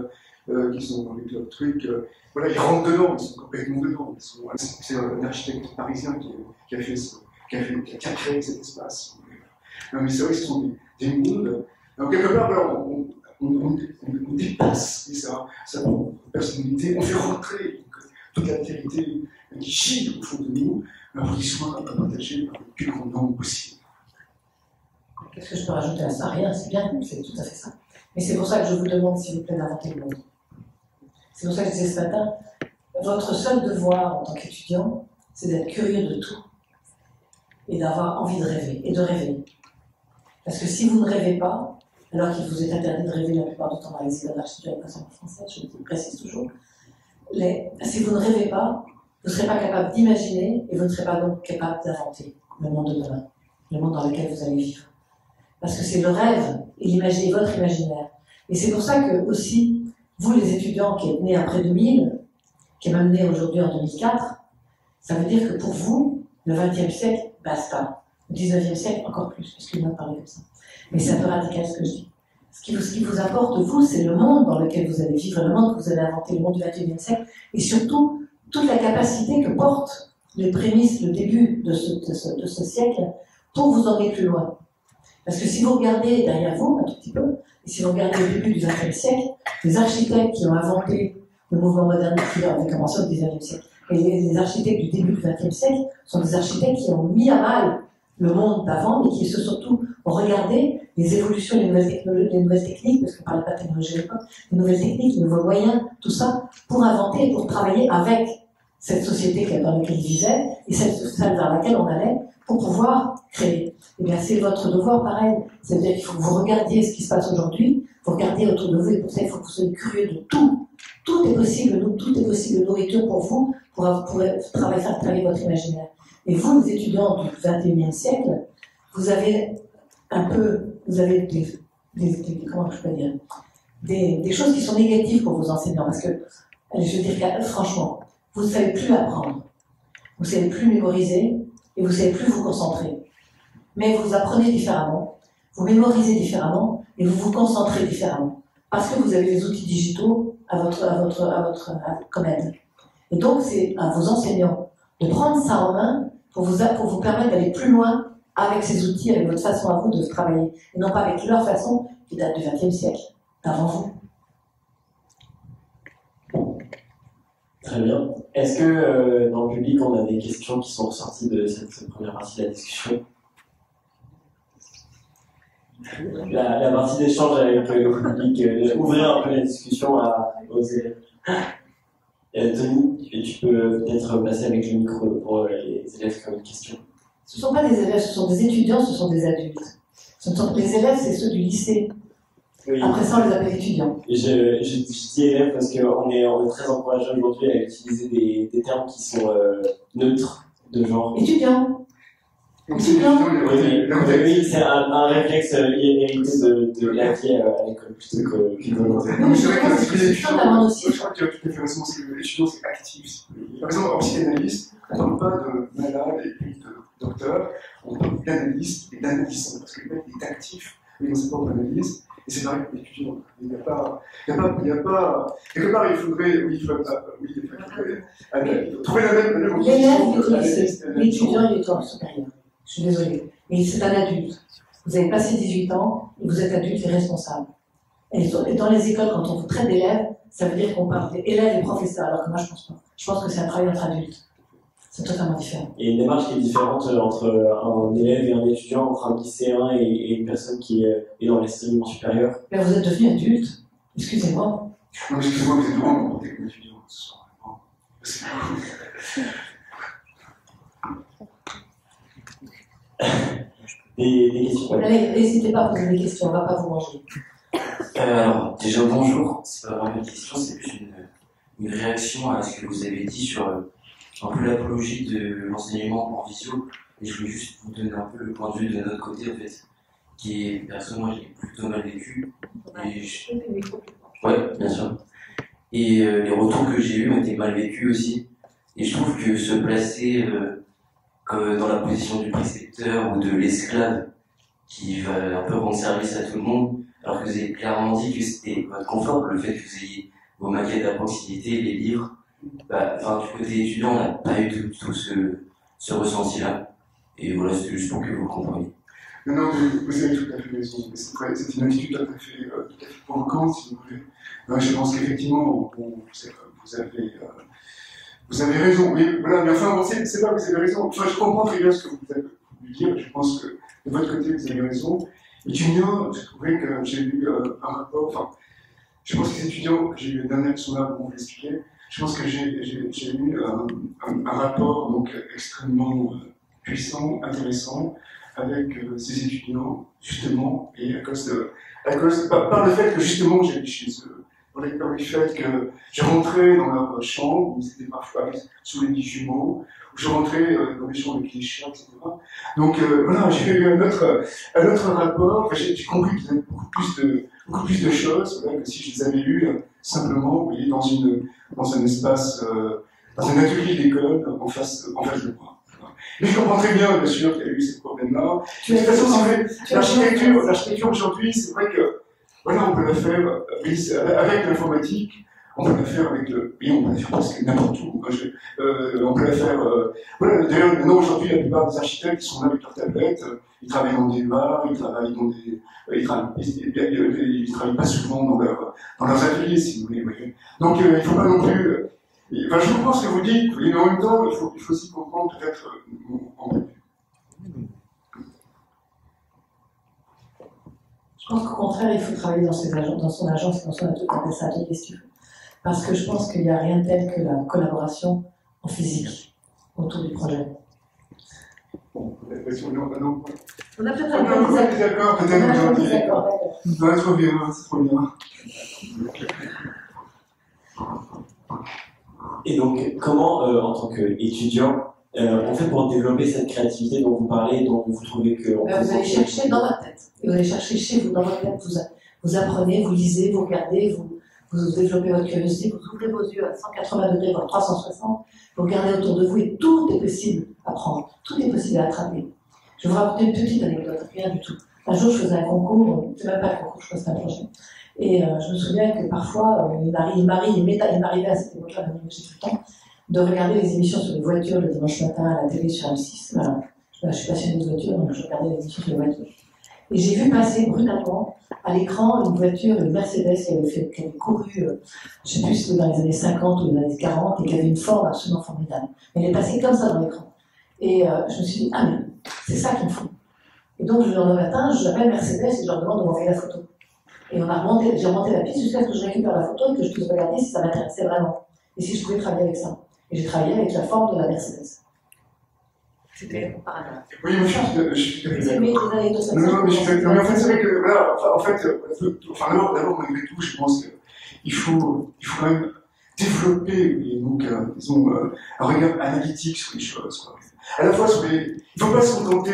qui sont avec leur truc, voilà, ils rentrent dedans, ils sont complètement dedans. C'est un architecte parisien qui a créé cet espace. Non, mais c'est vrai que ce sont des mondes. Donc, quelque part, voilà, on dépasse sa propre personnalité, on fait rentrer toute l'altérité qui gît au fond de nous, pour qu'il soit partagé par le plus grand nombre possible. Qu'est-ce que je peux rajouter à ça? Rien, c'est bien, c'est tout à fait ça. Mais c'est pour ça que je vous demande, s'il vous plaît, d'inventer le monde. C'est pour ça que je disais ce matin, votre seul devoir en tant qu'étudiant, c'est d'être curieux de tout et d'avoir envie de rêver et de rêver. Parce que si vous ne rêvez pas, alors qu'il vous est interdit de rêver la plupart du temps dans les écoles d'architecture et de française, je le précise toujours, si vous ne rêvez pas, vous ne serez pas capable d'imaginer et vous ne serez pas donc capable d'inventer le monde de demain, le monde dans lequel vous allez vivre. Parce que c'est le rêve et votre imaginaire. Et c'est pour ça que aussi, vous les étudiants qui êtes nés après 2000, qui est même né aujourd'hui en 2004, ça veut dire que pour vous, le XXe siècle, basta. Le XIXe siècle, encore plus, parce qu'il m'a parlé comme ça. Mais c'est un peu radical ce que je dis. Ce qui vous importe, vous, c'est le monde dans lequel vous allez vivre, le monde que vous allez inventer, le monde du XXIe siècle, et surtout, toute la capacité que portent les prémices, le début de ce siècle, pour vous emmener plus loin. Parce que si vous regardez derrière vous, un tout petit peu, et si vous regardez le début du XXe siècle, les architectes qui ont inventé le mouvement moderne qui avait commencé au XIXe siècle, et les architectes du début du XXe siècle sont des architectes qui ont mis à mal le monde d'avant, mais qui surtout ont regardé les évolutions, les nouvelles techniques, parce qu'on ne parlait pas de technologie à l'époque, les nouvelles techniques, les nouveaux moyens, tout ça, pour inventer et pour travailler avec cette société dans laquelle ils vivaient, et celle vers laquelle on allait, pour pouvoir créer. Et bien, c'est votre devoir pareil. C'est-à-dire qu'il faut que vous regardiez ce qui se passe aujourd'hui, vous regardiez autour de vous, et pour ça, il faut que vous soyez curieux de tout. Tout est possible, tout est possible de nourriture pour vous, pour faire travailler votre imaginaire. Et vous, les étudiants du XXIe siècle, vous avez comment je peux dire, des choses qui sont négatives pour vos enseignants, parce que, je veux dire, franchement, vous ne savez plus apprendre, vous ne savez plus mémoriser, et vous ne savez plus vous concentrer. Mais vous apprenez différemment, vous mémorisez différemment, et vous vous concentrez différemment, parce que vous avez les outils digitaux comme aide. Et donc, c'est à vos enseignants de prendre ça en main pour vous permettre d'aller plus loin avec ces outils, avec votre façon à vous de travailler, et non pas avec leur façon qui date du XXe siècle, d'avant vous. Très bien. Est-ce que dans le public, on a des questions qui sont ressorties de cette première partie de la discussion? La partie d'échange avec le public, ouvrir un peu la discussion aux élèves. Tony, tu peux peut-être passer avec le micro pour les élèves qui ont une question. Ce ne sont pas des élèves, ce sont des étudiants, ce sont des adultes. Les élèves, c'est ceux du lycée. Oui. Après ça, on les appelle étudiants. Je dis élèves parce qu'on est très encouragé aujourd'hui à utiliser des termes qui sont neutres de genre. Étudiants. Étudiants. Oui, c'est un réflexe hérité de la vie à l'école plutôt que volontaire. Non, mais c'est vrai que c'est étudiant aussi. Je crois que tu as tout à fait raison, c'est que l'étudiant, c'est actif. Par exemple, en psychanalyste, on ne parle pas de malade et puis de docteur, on parle d'analyste et d'analysant, parce que le mec est actif dans sa propre analyse. Et c'est pareil pour l'étudiant. Il n'y a pas. Quelque part, il faudrait trouver la même. L'élève est au lycée, l'étudiant il est au supérieur. Je suis désolée. Mais c'est un adulte. Vous avez passé 18 ans et vous êtes adulte et responsable. Et dans les écoles, quand on vous traite d'élèves, ça veut dire qu'on parle d'élèves et professeurs, alors que moi je pense pas. Je pense que c'est un travail entre adultes. C'est totalement différent. Il y a une démarche qui est différente entre un élève et un étudiant, entre un lycéen et une personne qui est dans l'enseignement supérieur. Mais vous êtes devenu adulte. Excusez-moi. Non, excusez-moi, vous êtes vraiment comporté comme étudiant ce soir. Des questions? Allez, n'hésitez pas à poser des questions, on ne va pas vous manger. Alors, déjà, bonjour. C'est pas vraiment une question, c'est plus une réaction à ce que vous avez dit sur un peu l'apologie de l'enseignement en visio. Et je voulais juste vous donner un peu le point de vue de notre côté, en fait, qui est, personnellement, j'ai plutôt mal vécu. Ouais, bien sûr. Et les retours que j'ai eus ont été mal vécus aussi. Et je trouve que se placer comme dans la position du précepteur ou de l'esclave qui va un peu rendre service à tout le monde, alors que vous avez clairement dit que c'était votre confort, le fait que vous ayez vos maquettes à proximité, les livres. Du côté étudiant, on n'a pas eu tout ce ressenti-là. Et voilà, c'est juste pour que vous le compreniez. Non, vous avez tout à fait raison. C'est une attitude tout à fait provocante, si vous voulez. Je pense qu'effectivement, vous avez raison. Mais voilà, mais enfin, c'est pas que vous avez raison. Enfin, je comprends très bien ce que vous avez voulu dire. Je pense que de votre côté, vous avez raison. Étudiant, je trouvais que j'ai eu un rapport. Enfin, je pense que les étudiants que j'ai eu les dernières qui sont là pour vous l'expliquer. Je pense que j'ai eu un rapport donc extrêmement puissant, intéressant avec ces étudiants, justement, et par le fait que justement j'allais chez eux, par le fait que je rentrais dans leur chambre, où ils étaient parfois sous les jumeaux, où je rentrais dans les chambres avec les chiens, etc. Donc voilà, j'ai eu un autre rapport, j'ai compris qu'il y avait beaucoup plus de choses voilà, que si je les avais eues simplement, vous voyez, dans un espace, dans un atelier d'école en face de moi. Mais je comprends très bien sûr, qu'il y a eu ces problèmes-là. De toute façon, l'architecture aujourd'hui, c'est vrai que voilà, on peut la faire avec l'informatique, on peut la faire avec oui, on peut la faire presque n'importe où. On peut la faire, voilà, d'ailleurs, maintenant, aujourd'hui, la plupart des architectes, ils sont là avec leur tablette, ils travaillent dans des bars, ils travaillent dans des, ils travaillent pas souvent dans leurs ateliers, si vous voulez. Donc, il ne faut pas non plus, enfin, je comprends ce que vous dites, mais en même temps, il faut aussi comprendre peut-être, Je pense qu'au contraire, il faut travailler dans son agence, dans son atelier, si tu veux. Parce que je pense qu'il n'y a rien de tel que la collaboration en physique autour du projet. On a peut-être un peu des désaccords, peut-être aujourd'hui. C'est trop bien, c'est trop bien. Et donc, comment, en tant qu'étudiant, on fait pour développer cette créativité dont vous parlez, dont vous trouvez que... Vous allez chercher dans votre tête. Vous allez chercher chez vous, dans votre tête. Vous apprenez, vous lisez, vous regardez, vous développez votre curiosité, vous ouvrez vos yeux à 180 degrés, voire 360. Vous regardez autour de vous et tout est possible à prendre. Tout est possible à attraper. Je vais vous raconter une petite anecdote, rien du tout. Un jour, je faisais un concours, c'est même pas un concours, je crois que c'était un projet. Et je me souviens que parfois, il m'arrivait à cette époque-là, même j'ai tout le temps, de regarder les émissions sur les voitures le dimanche matin à la télé sur M6. Voilà. Je suis passionnée de voitures, donc je regardais les émissions sur les voitures. Et j'ai vu passer brutalement à l'écran une voiture, une Mercedes qui avait couru, je ne sais plus si c'était dans les années 50 ou dans les années 40, et qui avait une forme absolument formidable. Mais elle est passée comme ça dans l'écran. Et je me suis dit, ah mais c'est ça qu'il me faut. Et donc le lendemain matin, j'appelle Mercedes et je leur demande de m'envoyer la photo. Et j'ai remonté la piste jusqu'à ce que je récupère la photo et que je puisse regarder si ça m'intéressait vraiment. Et si je pouvais travailler avec ça. Et j'ai travaillé avec la forme de la Mercedes. C'était par hasard. Oui, mais je suis tout à fait d'accord. Non, mais je suis d'accord. Mais en fait, c'est vrai que, voilà, d'abord, malgré tout, je pense qu'il faut quand même développer, donc, disons, un regard analytique sur les choses, quoi. À la fois il ne faut pas se contenter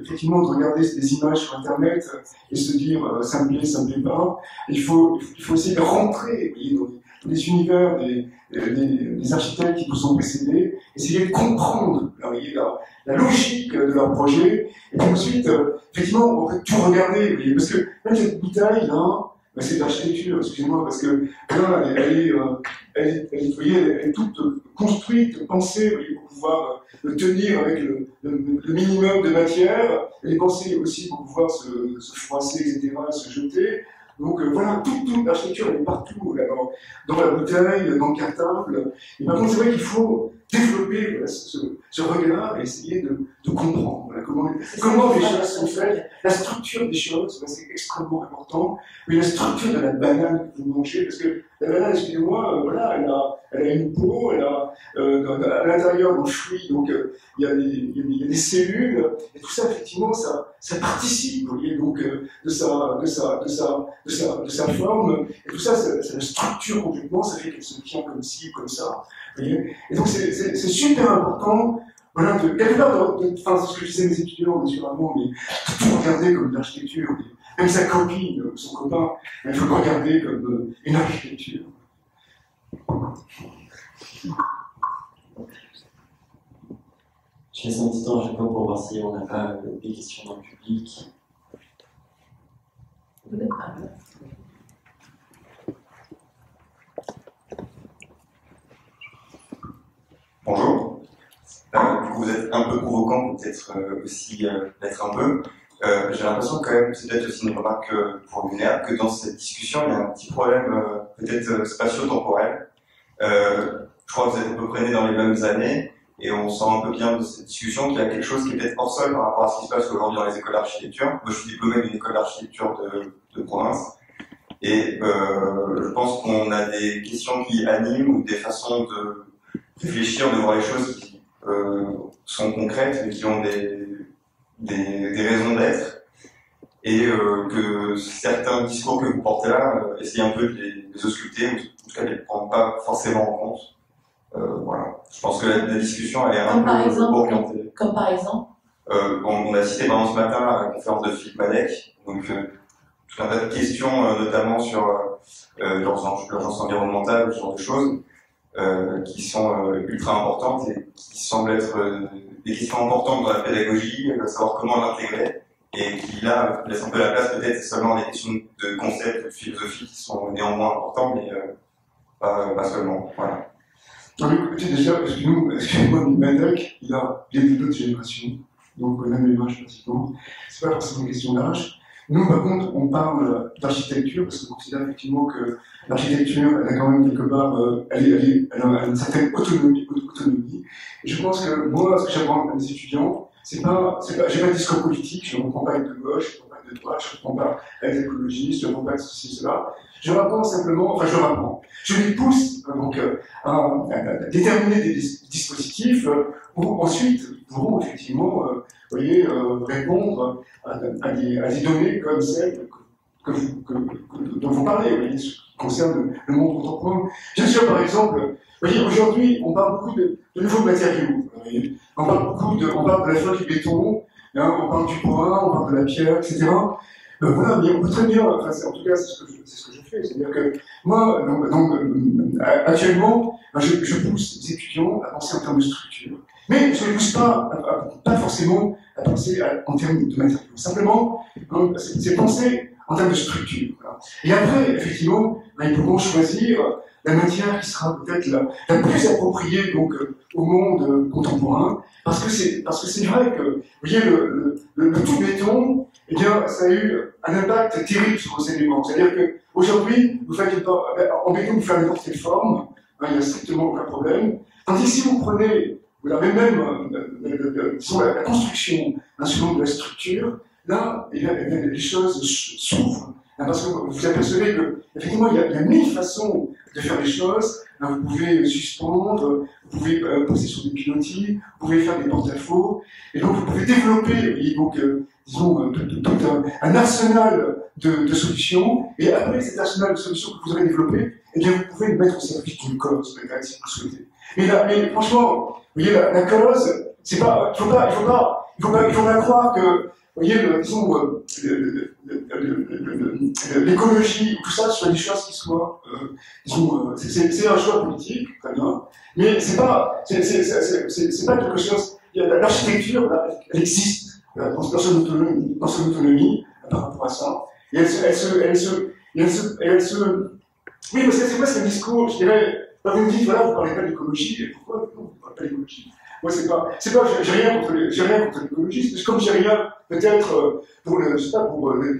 effectivement de regarder des images sur Internet et se dire ça me plaît pas. Il faut essayer de rentrer, vous voyez, dans les univers des architectes qui nous ont précédés, essayer de comprendre la logique de leur projet, et puis ensuite, effectivement, on peut tout regarder, vous voyez, parce que là, cette bouteille, là, c'est de l'architecture, excusez-moi, parce que là, elle est toute construite, pensée, vous voyez, pour pouvoir tenir avec le minimum de matière, elle est pensée aussi pour pouvoir se froisser, etc., se jeter. Donc voilà, toute l'architecture, elle est partout, là, dans la bouteille, dans le cartable. Et par contre, c'est vrai qu'il faut développer voilà, ce regard et essayer de comprendre voilà, comment les choses sont faites. La structure des choses, c'est extrêmement important. Mais la structure de la banane que vous mangez, parce que la banane, excusez-moi, voilà, elle a une peau, elle a à l'intérieur dans le fruit, donc il y a des cellules, et tout ça, effectivement, ça participe, vous voyez, donc de sa forme, et tout ça, ça la structure complètement, ça fait qu'elle se tient comme ci, comme ça, vous voyez. Et donc c'est super important, voilà, quelque part, enfin, c'est ce que je disais à mes étudiants, bien sûr, avant, mais de tout regarder comme une architecture, même sa copine, son copain, il faut le regarder comme une architecture. Je laisse un petit temps à chaque fois pour voir si on n'a pas des questions dans le public. Bonjour. Du coup, vous êtes un peu provocant, peut-être aussi l'être un peu. J'ai l'impression quand même, c'est peut-être aussi une remarque pour Lunaire, que dans cette discussion, il y a un petit problème peut-être spatio-temporel. Je crois que vous êtes à peu près nés dans les mêmes années, et on sent un peu bien de cette discussion qu'il y a quelque chose qui est peut-être hors sol par rapport à ce qui se passe aujourd'hui dans les écoles d'architecture. Moi, je suis diplômé d'une école d'architecture de province, et je pense qu'on a des questions qui animent ou des façons de réfléchir, de voir les choses qui sont concrètes, mais qui ont des raisons d'être, et que certains discours que vous portez là, essayez un peu de les ausculter, ou en tout cas de les prendre pas forcément en compte. Voilà. Je pense que la discussion elle est un peu orientée. Comme par exemple on a cité par exemple ce matin à la conférence de Philippe Madec, donc tout un tas de questions, notamment sur l'urgence environnementale, ce genre de choses, qui sont ultra importantes et qui semblent être des questions importantes dans la pédagogie, savoir comment l'intégrer. et qui là laisse un peu la place peut-être seulement à des questions de concepts, de philosophie qui sont néanmoins importants, mais pas seulement. Voilà. Non, mais écoutez, déjà, excusez-moi, mais Madec, il a d'autres générations, donc on a le même âge pratiquement. C'est pas forcément une question d'âge. Nous, par contre, on parle d'architecture parce qu'on considère effectivement que l'architecture, elle a quand même quelque part, elle a une certaine autonomie. Et je pense que moi, ce que j'apprends à mes étudiants, j'ai pas de discours politique, je ne reprends pas avec de gauche, je ne reprends pas avec de droite, je ne reprends pas avec des écologistes, je ne reprends pas avec ceci, cela. Je rapprends simplement, je les pousse donc à déterminer des dispositifs où ensuite ils pourront effectivement, répondre à des données comme celles dont vous parlez, qui concernent le monde contemporain. Bien sûr, par exemple, aujourd'hui, on parle beaucoup de nouveaux matériaux. On parle de la fleur du béton, on parle du bois, on parle de la pierre, etc. Voilà, mais on peut très bien, en tout cas, c'est ce que je fais. C'est-à-dire que moi, actuellement, je pousse les étudiants à penser en termes de structure. Mais je ne les pousse pas forcément à penser en termes de matériaux. Simplement, c'est penser en termes de structure. Voilà. Et après, effectivement, ils pourront choisir la matière qui sera peut-être la plus appropriée donc, au monde contemporain. Parce que c'est vrai que, vous voyez, le tout béton, eh bien, ça a eu un impact terrible sur vos éléments. C'est-à-dire qu'aujourd'hui, vous faites en béton, vous faites n'importe quelle forme, il n'y a strictement aucun problème. Tandis que si vous prenez, disons, la construction selon de la structure, là, les choses s'ouvrent. Parce que vous apercevez qu'effectivement, il y a 1000 façons de faire les choses. Vous pouvez suspendre, vous pouvez poser sur des pilotis, vous pouvez faire des porte-à-faux, et donc vous pouvez développer, disons, tout un arsenal de solutions, et après cet arsenal de solutions que vous aurez développé, eh bien, vous pouvez le mettre au service d'une cause, peut-être, si vous le souhaitez. Mais franchement, vous voyez, la cause, c'est pas, il faut pas croire que, vous voyez, disons, l'écologie, tout ça, ce sont des choses qui soient, disons, c'est un choix politique, très bien, mais c'est pas quelque chose, l'architecture, elle existe, dans son autonomie, par rapport à ça, et elle se, oui, parce que c'est quoi ce discours, je dirais, vous me dites, voilà, vous parlez pas d'écologie, et pourquoi vous ne parlez pas d'écologie? Moi, j'ai rien contre l'écologisme, parce que comme j'ai rien, peut-être, pour les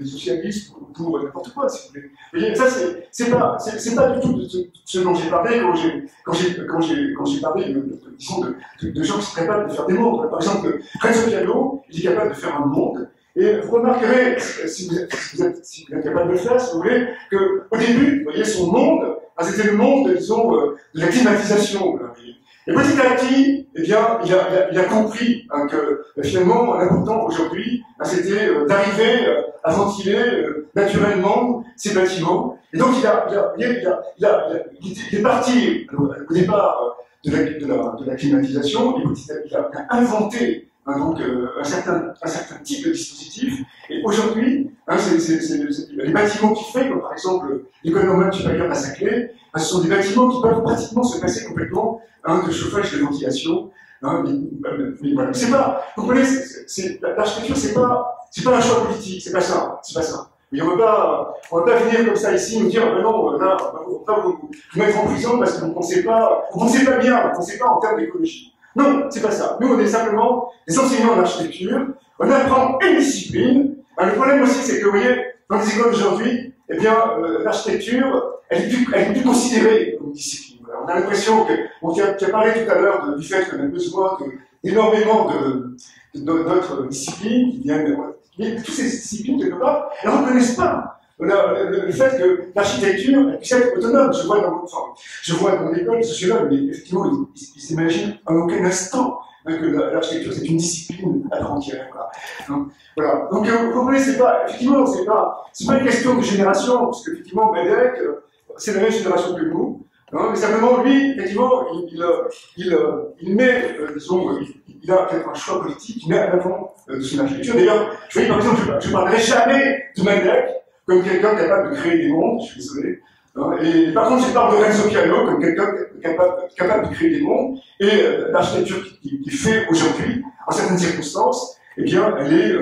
socialistes, pour n'importe quoi, si vous voulez. Vous voyez, ça, c'est pas du tout de ce dont j'ai parlé quand j'ai parlé, disons, de gens qui sont capables de faire des mondes. Par exemple, Renzo Piano, il est capable de faire un monde, et vous remarquerez, si vous êtes capable de le faire, si vous voulez, qu'au début, vous voyez, son monde, c'était le monde, disons, de la climatisation. Et petit à petit, eh bien, il a compris que finalement, l'important aujourd'hui, c'était d'arriver à ventiler naturellement ces bâtiments. Et donc, il est parti au départ de la climatisation, et petit à petit, il a inventé un certain type de dispositif. Et aujourd'hui, les bâtiments qu'il fait, comme par exemple l'école normale supérieure à Saclay, ce sont des bâtiments qui peuvent pratiquement se passer complètement de chauffage et de ventilation. Mais voilà. C'est pas, vous comprenez, l'architecture, c'est pas un choix politique, c'est pas ça. Mais on ne va pas venir comme ça ici nous dire, ben non, là, on va vous mettre en prison parce que vous ne pensez pas bien, vous ne pensez pas en termes d'écologie. Non, c'est pas ça. Nous, on est simplement des enseignants d'architecture, on apprend une discipline. Le problème aussi, c'est que, vous voyez, dans les écoles aujourd'hui, eh bien, l'architecture, elle est plus considérée comme discipline. Voilà. On a l'impression tu as parlé tout à l'heure du fait qu'on a besoin d'énormément de notre discipline qui viennent, mais toutes ces disciplines, quelque part, elles ne reconnaissent pas le fait que l'architecture puisse être autonome. Je vois dans l'école les sociologues, mais effectivement, ils s'imaginent à aucun instant que l'architecture, c'est une discipline à part entière. Voilà. Donc, vous comprenez, c'est pas une question de génération, parce qu'effectivement, Madec, c'est la même génération que nous, mais simplement, lui, effectivement, il met, disons, il a peut-être un choix politique, il met à l'avant de son architecture. D'ailleurs, je voyais, par exemple, je ne parlerai jamais de Madec comme quelqu'un capable de créer des mondes, je suis désolé. Et par contre, je parle de Renzo Piano comme quelqu'un capable de créer des mondes, et l'architecture qu'il fait aujourd'hui, en certaines circonstances, eh bien, elle est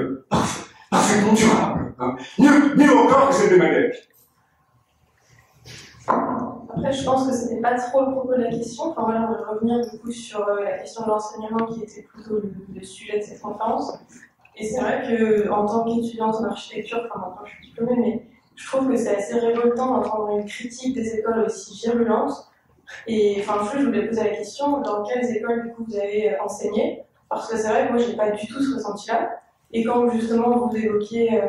parfaitement durable. Hein. Mieux encore que celle de Malek. Après, je pense que ce n'était pas trop le propos de la question. Enfin, voilà, on va revenir du coup sur la question de l'enseignement qui était plutôt le sujet de cette conférence. Et c'est vrai qu'en tant qu'étudiante en architecture, enfin maintenant je suis diplômée, mais je trouve que c'est assez révoltant d'entendre une critique des écoles aussi virulente. Et enfin, je voulais poser la question, dans quelles écoles du coup vous avez enseigné? Parce que c'est vrai que moi je n'ai pas du tout ce ressenti-là. Et quand justement vous évoquiez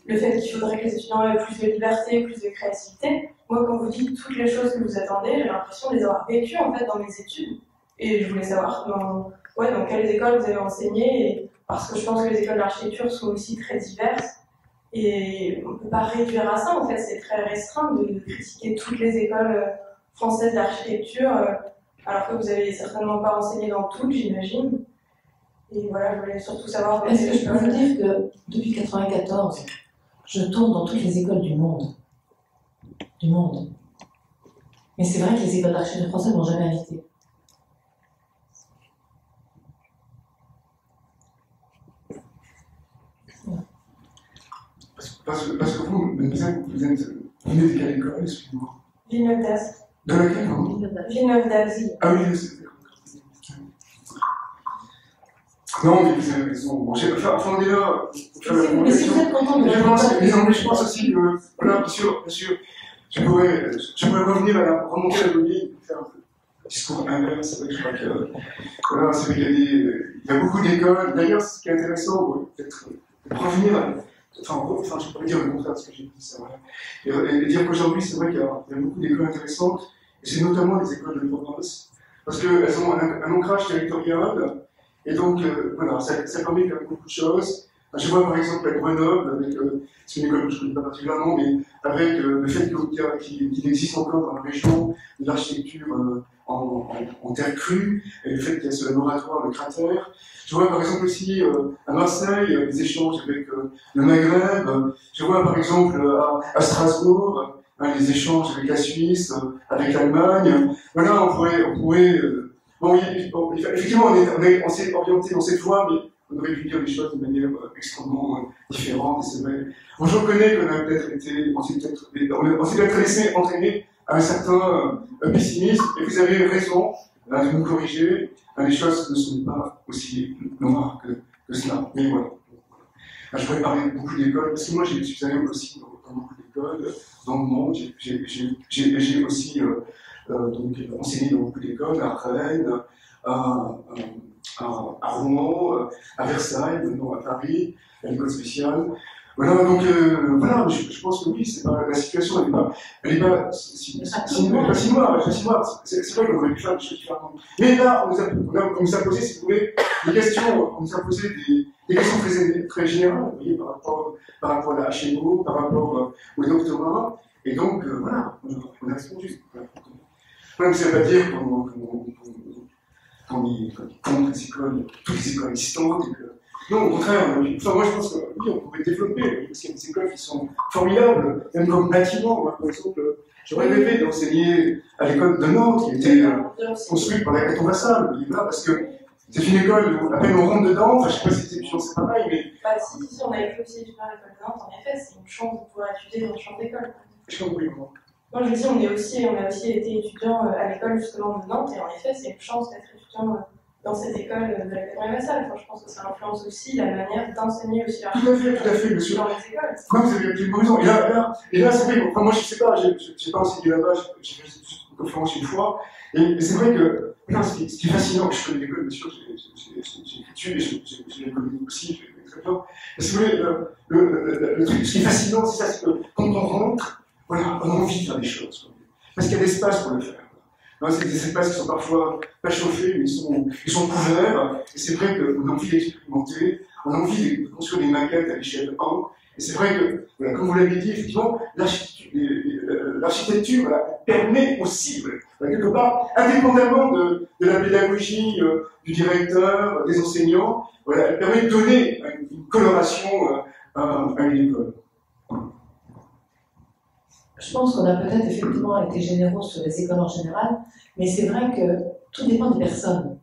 le fait qu'il faudrait que les étudiants aient plus de liberté, plus de créativité, moi quand vous dites toutes les choses que vous attendez, j'ai l'impression de les avoir vécues en fait dans mes études. Et je voulais savoir dans quelles écoles vous avez enseigné, parce que je pense que les écoles d'architecture sont aussi très diverses. Et on ne peut pas réduire à ça, en fait, c'est très restreint de critiquer toutes les écoles françaises d'architecture, alors que vous n'avez certainement pas enseigné dans toutes, j'imagine. Et voilà, je voulais surtout savoir... Est-ce que je peux vous dire que depuis 1994, je tourne dans toutes les écoles du monde. Du monde. Mais c'est vrai que les écoles d'architecture françaises ne m'ont jamais invité. Parce que vous, mademoiselle, vous venez de quelle école, excusez-moi? Villeneuve d'Ascq. De laquelle, pardon? Villeneuve d'Ascq. Ah oui, c'est d'accord. Non, mais vous avez raison. Bon, enfin, on est là. Mais si vous êtes content de je pense aussi que, voilà, bien sûr, je pourrais revenir remonter à la ligne, faire un discours inverse. C'est vrai que je crois que, voilà, c'est vrai qu'il y a beaucoup d'écoles. D'ailleurs, ce qui est intéressant, peut-être revenir. Enfin, je pourrais dire le contraire de ce que j'ai dit, c'est vrai. Et dire qu'aujourd'hui, c'est vrai qu'il y a beaucoup d'écoles intéressantes, et c'est notamment les écoles de province, parce qu'elles ont un ancrage territorial, et donc, voilà, ça permet quand même beaucoup de choses. Je vois par exemple à Grenoble, avec, c'est une école que je ne connais pas particulièrement, mais avec le fait qu'il existe encore dans la région de l'architecture en terre crue, et le fait qu'il y a ce laboratoire, le cratère. Je vois par exemple aussi à Marseille des échanges avec le Maghreb. Je vois par exemple à Strasbourg des échanges avec la Suisse, avec l'Allemagne. Voilà, on pourrait bon, effectivement, on s'est orienté dans cette voie, mais on aurait pu dire les choses de manière extrêmement différente, et c'est vrai. Bon, je reconnais qu'on a on s'est peut-être laissé entraîner à un certain pessimisme, et vous avez raison de nous corriger. Les choses ne sont pas aussi noires que cela. Mais voilà. Je pourrais parler de beaucoup d'écoles, parce que moi, je suis allé aussi dans beaucoup d'écoles dans le monde. J'ai aussi donc, enseigné dans beaucoup d'écoles, à Rennes, à Rouen, à Versailles, maintenant à Paris, à l'école spéciale. Voilà, donc voilà, je pense que oui, c'est pas, la situation elle est pas si noire, c'est vrai qu'on aurait pu faire des choses différentes. Mais là, on nous a posé, si vous voulez, des questions, on nous a posé des questions très générales, vous voyez, par rapport à la HMO, par rapport au doctorat, et donc voilà, on a répondu. Voilà, ça ne veut pas dire qu'on est contre les écoles, toutes les écoles existantes, et que non, au contraire, enfin, moi je pense que oui, on pourrait développer, parce qu'il y a des écoles qui sont formidables, même comme bâtiment. Moi, par exemple, j'aurais rêvé d'enseigner à l'école de Nantes, qui était construite par la Caton Vassal, parce que c'est une école où à peine on rentre dedans, enfin je sais pas si c'est pareil, mais. Bah, si, on avait fait aussi étudiant à l'école de Nantes, en effet, c'est une chance de pouvoir étudier dans le champ d'école. Je comprends, comment. Moi je dis, on a aussi été étudiant à l'école justement de Nantes, et en effet, c'est une chance d'être étudiant dans cette école de la Caton Vassal. Enfin, je pense que ça influence aussi la manière d'enseigner aussi l'architecture tout à fait, monsieur. dans les écoles. Non, vous avez absolument raison. Et là c'est vrai, enfin, moi je sais pas, j'ai pas enseigné là-bas, j'ai fait une conférence une fois, et c'est vrai que, non, ce qui est fascinant, je connais l'école, bien sûr, j'ai vécu, et je l'ai connu aussi, je l'ai connu très bien. Mais si vous voulez, le truc, ce qui est fascinant, c'est ça, c'est que quand on rentre, voilà, on a envie de faire des choses, parce qu'il y a l'espace pour le faire. C'est des espaces qui sont parfois pas chauffés, mais ils sont couverts. Et c'est vrai qu'on a envie d'expérimenter, on a envie de construire des maquettes à l'échelle 1. Et c'est vrai que, voilà, comme vous l'avez dit, effectivement, l'architecture permet aussi, quelque part, indépendamment de la pédagogie du directeur, des enseignants, voilà, elle permet de donner une coloration à une école. Je pense qu'on a peut-être effectivement été généraux sur les écoles en général, mais c'est vrai que tout dépend des personnes.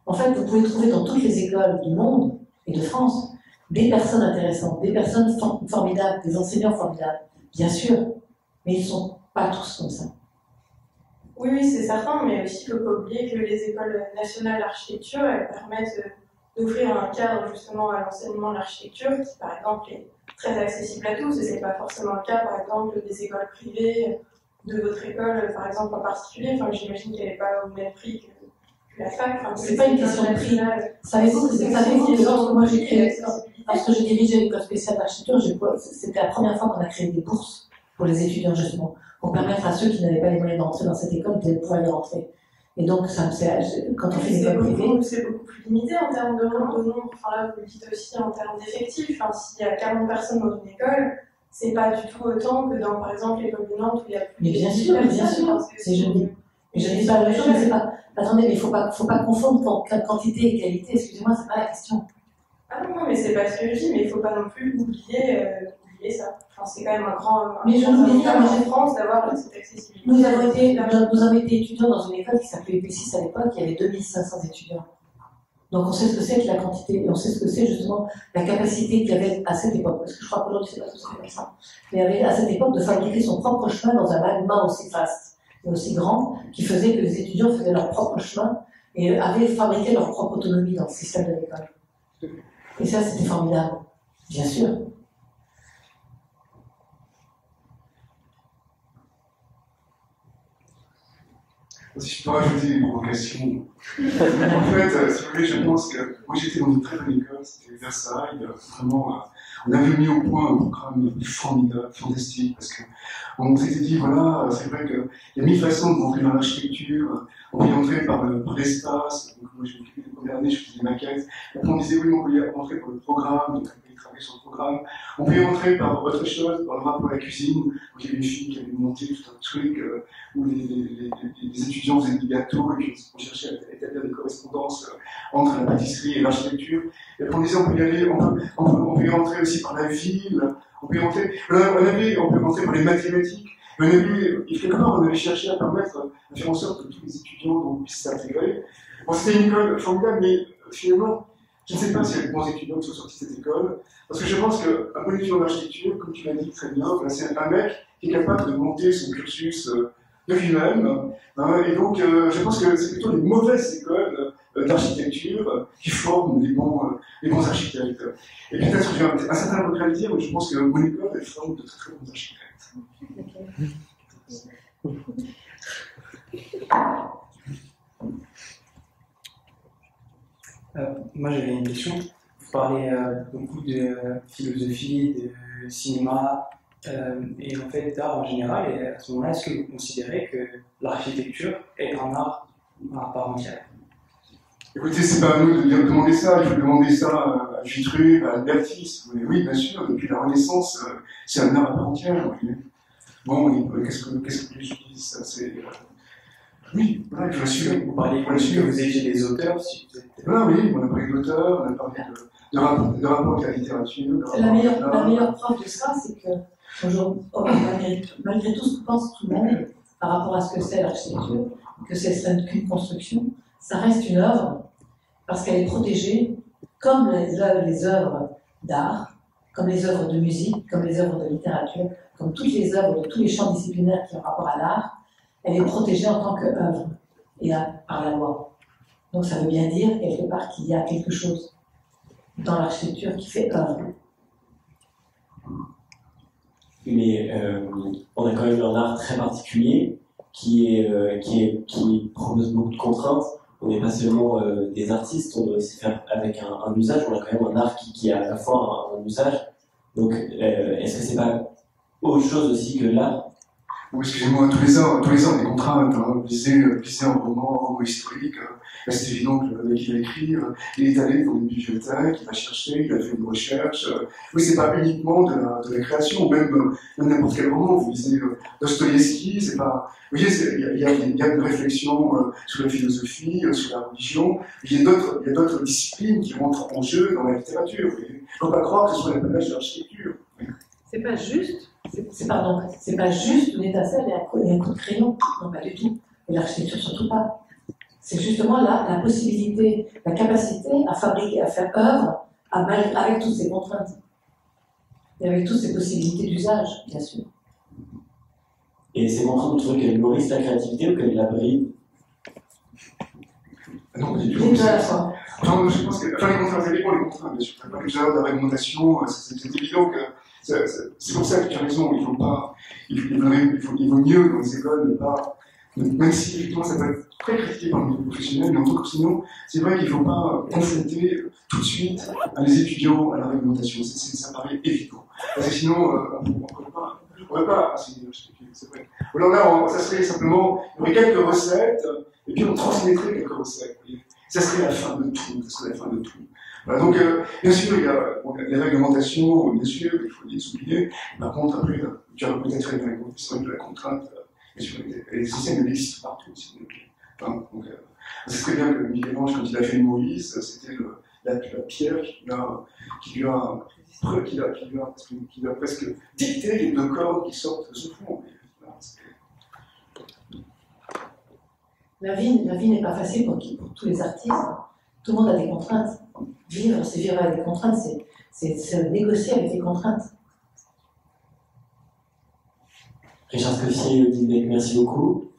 En fait, vous pouvez trouver dans toutes les écoles du monde et de France des personnes intéressantes, des personnes formidables, des enseignants formidables, bien sûr, mais ils ne sont pas tous comme ça. Oui, oui, c'est certain, mais aussi il ne faut pas oublier que les écoles nationales d'architecture, elles permettent d'offrir un cadre justement à l'enseignement de l'architecture qui, par exemple, est très accessible à tous, et ce n'est pas forcément le cas, par exemple, des écoles privées, de votre école, par exemple, en particulier. Enfin, j'imagine qu'elle n'est pas au même prix que la fac. Enfin, c'est pas une question de prix. Savez-vous que lorsque moi j'ai créé, lorsque j'ai dirigé l'école spéciale d'architecture, c'était la première fois qu'on a créé des bourses pour les étudiants, justement, pour permettre à ceux qui n'avaient pas les moyens d'entrer dans cette école de pouvoir y rentrer. Et donc, quand on fait une école privée. C'est beaucoup plus limité en termes de nombre. Enfin, là, vous le dites aussi en termes d'effectifs. Enfin, s'il y a 40 personnes dans une école, c'est pas du tout autant que dans, par exemple, l'école de Nantes où il y a plus de. Mais bien sûr, bien sûr. C'est je dis. Je ne dis pas la même chose, mais c'est pas. Attendez, mais il faut pas confondre quantité et qualité. Excusez-moi, c'est pas la question. Ah non, mais c'est pas ce que je dis, mais il faut pas non plus oublier ça. Enfin, c'est quand même un grand. Mais je n'oublie pas, en France d'avoir cette accessibilité. Nous avons été étudiants dans une école qui s'appelait UP6 à l'époque, il y avait 2500 étudiants. Donc on sait ce que c'est que la quantité, et on sait ce que c'est justement la capacité qu'il y avait à cette époque, parce que je crois qu'aujourd'hui c'est pas tout à fait comme ça. Mais il y avait à cette époque de fabriquer son propre chemin dans un magma aussi vaste et aussi grand, qui faisait que les étudiants faisaient leur propre chemin et avaient fabriqué leur propre autonomie dans le système de l'école. Et ça c'était formidable, bien sûr. Si je peux rajouter une provocation. En fait, si vous voulez, je pense que moi j'étais dans une très bonne école, c'était Versailles. Vraiment, on avait mis au point un programme formidable, fantastique, parce qu'on s'était dit, voilà, c'est vrai qu'il y a 1000 façons d'entrer dans l'architecture. On peut y entrer par l'espace. Donc moi j'ai occupé les premières années, je faisais des maquettes. Après on disait, oui, mais on peut y entrer par le programme, donc on peut y travailler sur le programme. On peut y entrer par autre chose, par le rapport à la cuisine. Donc il y avait une fille qui avait monté tout un truc où les étudiants faisaient des gâteaux et puis on cherchait à établir des correspondances entre la pâtisserie et l'architecture. Et puis on disait, on peut y aller, on peut y entrer aussi par la ville, on peut y entrer, on peut entrer par les mathématiques. Et quelque part, on avait cherché à faire en sorte que tous les étudiants puissent s'intégrer. Bon, c'était une école formidable, mais finalement, je ne sais pas s'il y a de bons étudiants qui sont sortis de cette école, parce que je pense qu'un bon étudiant d'architecture, comme tu l'as dit très bien, c'est un mec qui est capable de monter son cursus de lui-même, et donc je pense que c'est plutôt les mauvaises écoles d'architecture qui forment les bons architectes. Et peut-être j'ai un certain regret à le dire, mais je pense que mon école, elle forme de très très bons architectes. Moi j'avais une question. Vous parlez beaucoup de philosophie, de cinéma et en fait d'art en général. Et à ce moment-là, est-ce que vous considérez que l'architecture est un art à part entière? Écoutez, c'est pas à nous de demander ça, il faut demander ça à Vitruve, à Albertis. Oui, bien sûr, depuis la Renaissance, c'est un art à part entière. Oui. Bon, qu'est-ce que je dis ça, c'est... Oui, voilà, je l'assume. Vous parlez que vous étiez des auteurs, si vous êtes... Voilà, oui, on a parlé d'auteurs, on a parlé de rapport avec la littérature. La meilleure preuve de ça, c'est que, malgré tout ce que pense tout le monde par rapport à ce que c'est l'architecture, que ce serait qu'une construction, ça reste une œuvre parce qu'elle est protégée comme les œuvres d'art, comme les œuvres de musique, comme les œuvres de littérature, comme toutes les œuvres de tous les champs disciplinaires qui ont rapport à l'art. Elle est protégée en tant qu'œuvre et par la loi. Donc ça veut bien dire quelque part qu'il y a quelque chose dans l'architecture qui fait œuvre. Mais on a quand même un art très particulier qui propose beaucoup de contraintes. On n'est pas seulement des artistes, on doit aussi faire avec un usage. On a quand même un art qui a à la fois un usage. Donc est-ce que c'est pas autre chose aussi que l'art? Oui, excusez-moi, tous les ans, des contraintes. Vous lisez un roman historique, c'est évident que le mec qui l'a écrit, il est allé dans une bibliothèque, il va chercher, il a fait une recherche. Oui, c'est pas uniquement de la création, même n'importe quel roman. Vous lisez Dostoïevski, c'est pas. Vous voyez, il y a une réflexion sur la philosophie, sur la religion. Il y a d'autres disciplines qui rentrent en jeu dans la littérature. Il ne faut pas croire que ce soit l'apanage de l'architecture. C'est pas juste. C'est pas juste une étincelle et un coup de crayon. Non, pas du tout. Et l'architecture, surtout pas. C'est justement la possibilité, la capacité à fabriquer, à faire œuvre avec toutes ces contraintes. Et avec toutes ces possibilités d'usage, bien sûr. Et ces contraintes, vous trouvez qu'elles nourrissent la créativité ou qu'elles la brident? Non, pas du tout. Les deux à la fois. Enfin, je pense que, les contraintes, ça dépend les contraintes, bien sûr. T'as parlé tout à l'heure de la réglementation, c'est évident que, c'est pour ça que tu as raison, il vaut mieux dans les écoles ne pas, même si effectivement ça peut être très critiqué par le milieu professionnel, mais en tout cas sinon, c'est vrai qu'il ne faut pas confronter tout de suite les étudiants à la réglementation, ça paraît évident. Parce que sinon, on ne pourrait pas enseigner l'architecture, c'est vrai. Alors là, ça serait simplement, il y aurait quelques recettes, et puis on transmettrait quelques recettes. Ça serait la fin de tout. Voilà, donc, bien sûr, il y a les réglementations, bien sûr, il faut les oublier. Par contre, après, tu as peut-être fait de la contrainte, bien sûr, les systèmes existent partout aussi. Hein, donc, c'est très bien que Michel-Ange, quand il a fait Moïse, c'était la pierre qui lui a presque dicté les deux cordes qui sortent de ce fond. La vie n'est pas facile pour tous les artistes. Tout le monde a des contraintes. Vivre, c'est vivre avec des contraintes, c'est négocier avec des contraintes. Richard Scoffier et Odile Beck, merci beaucoup.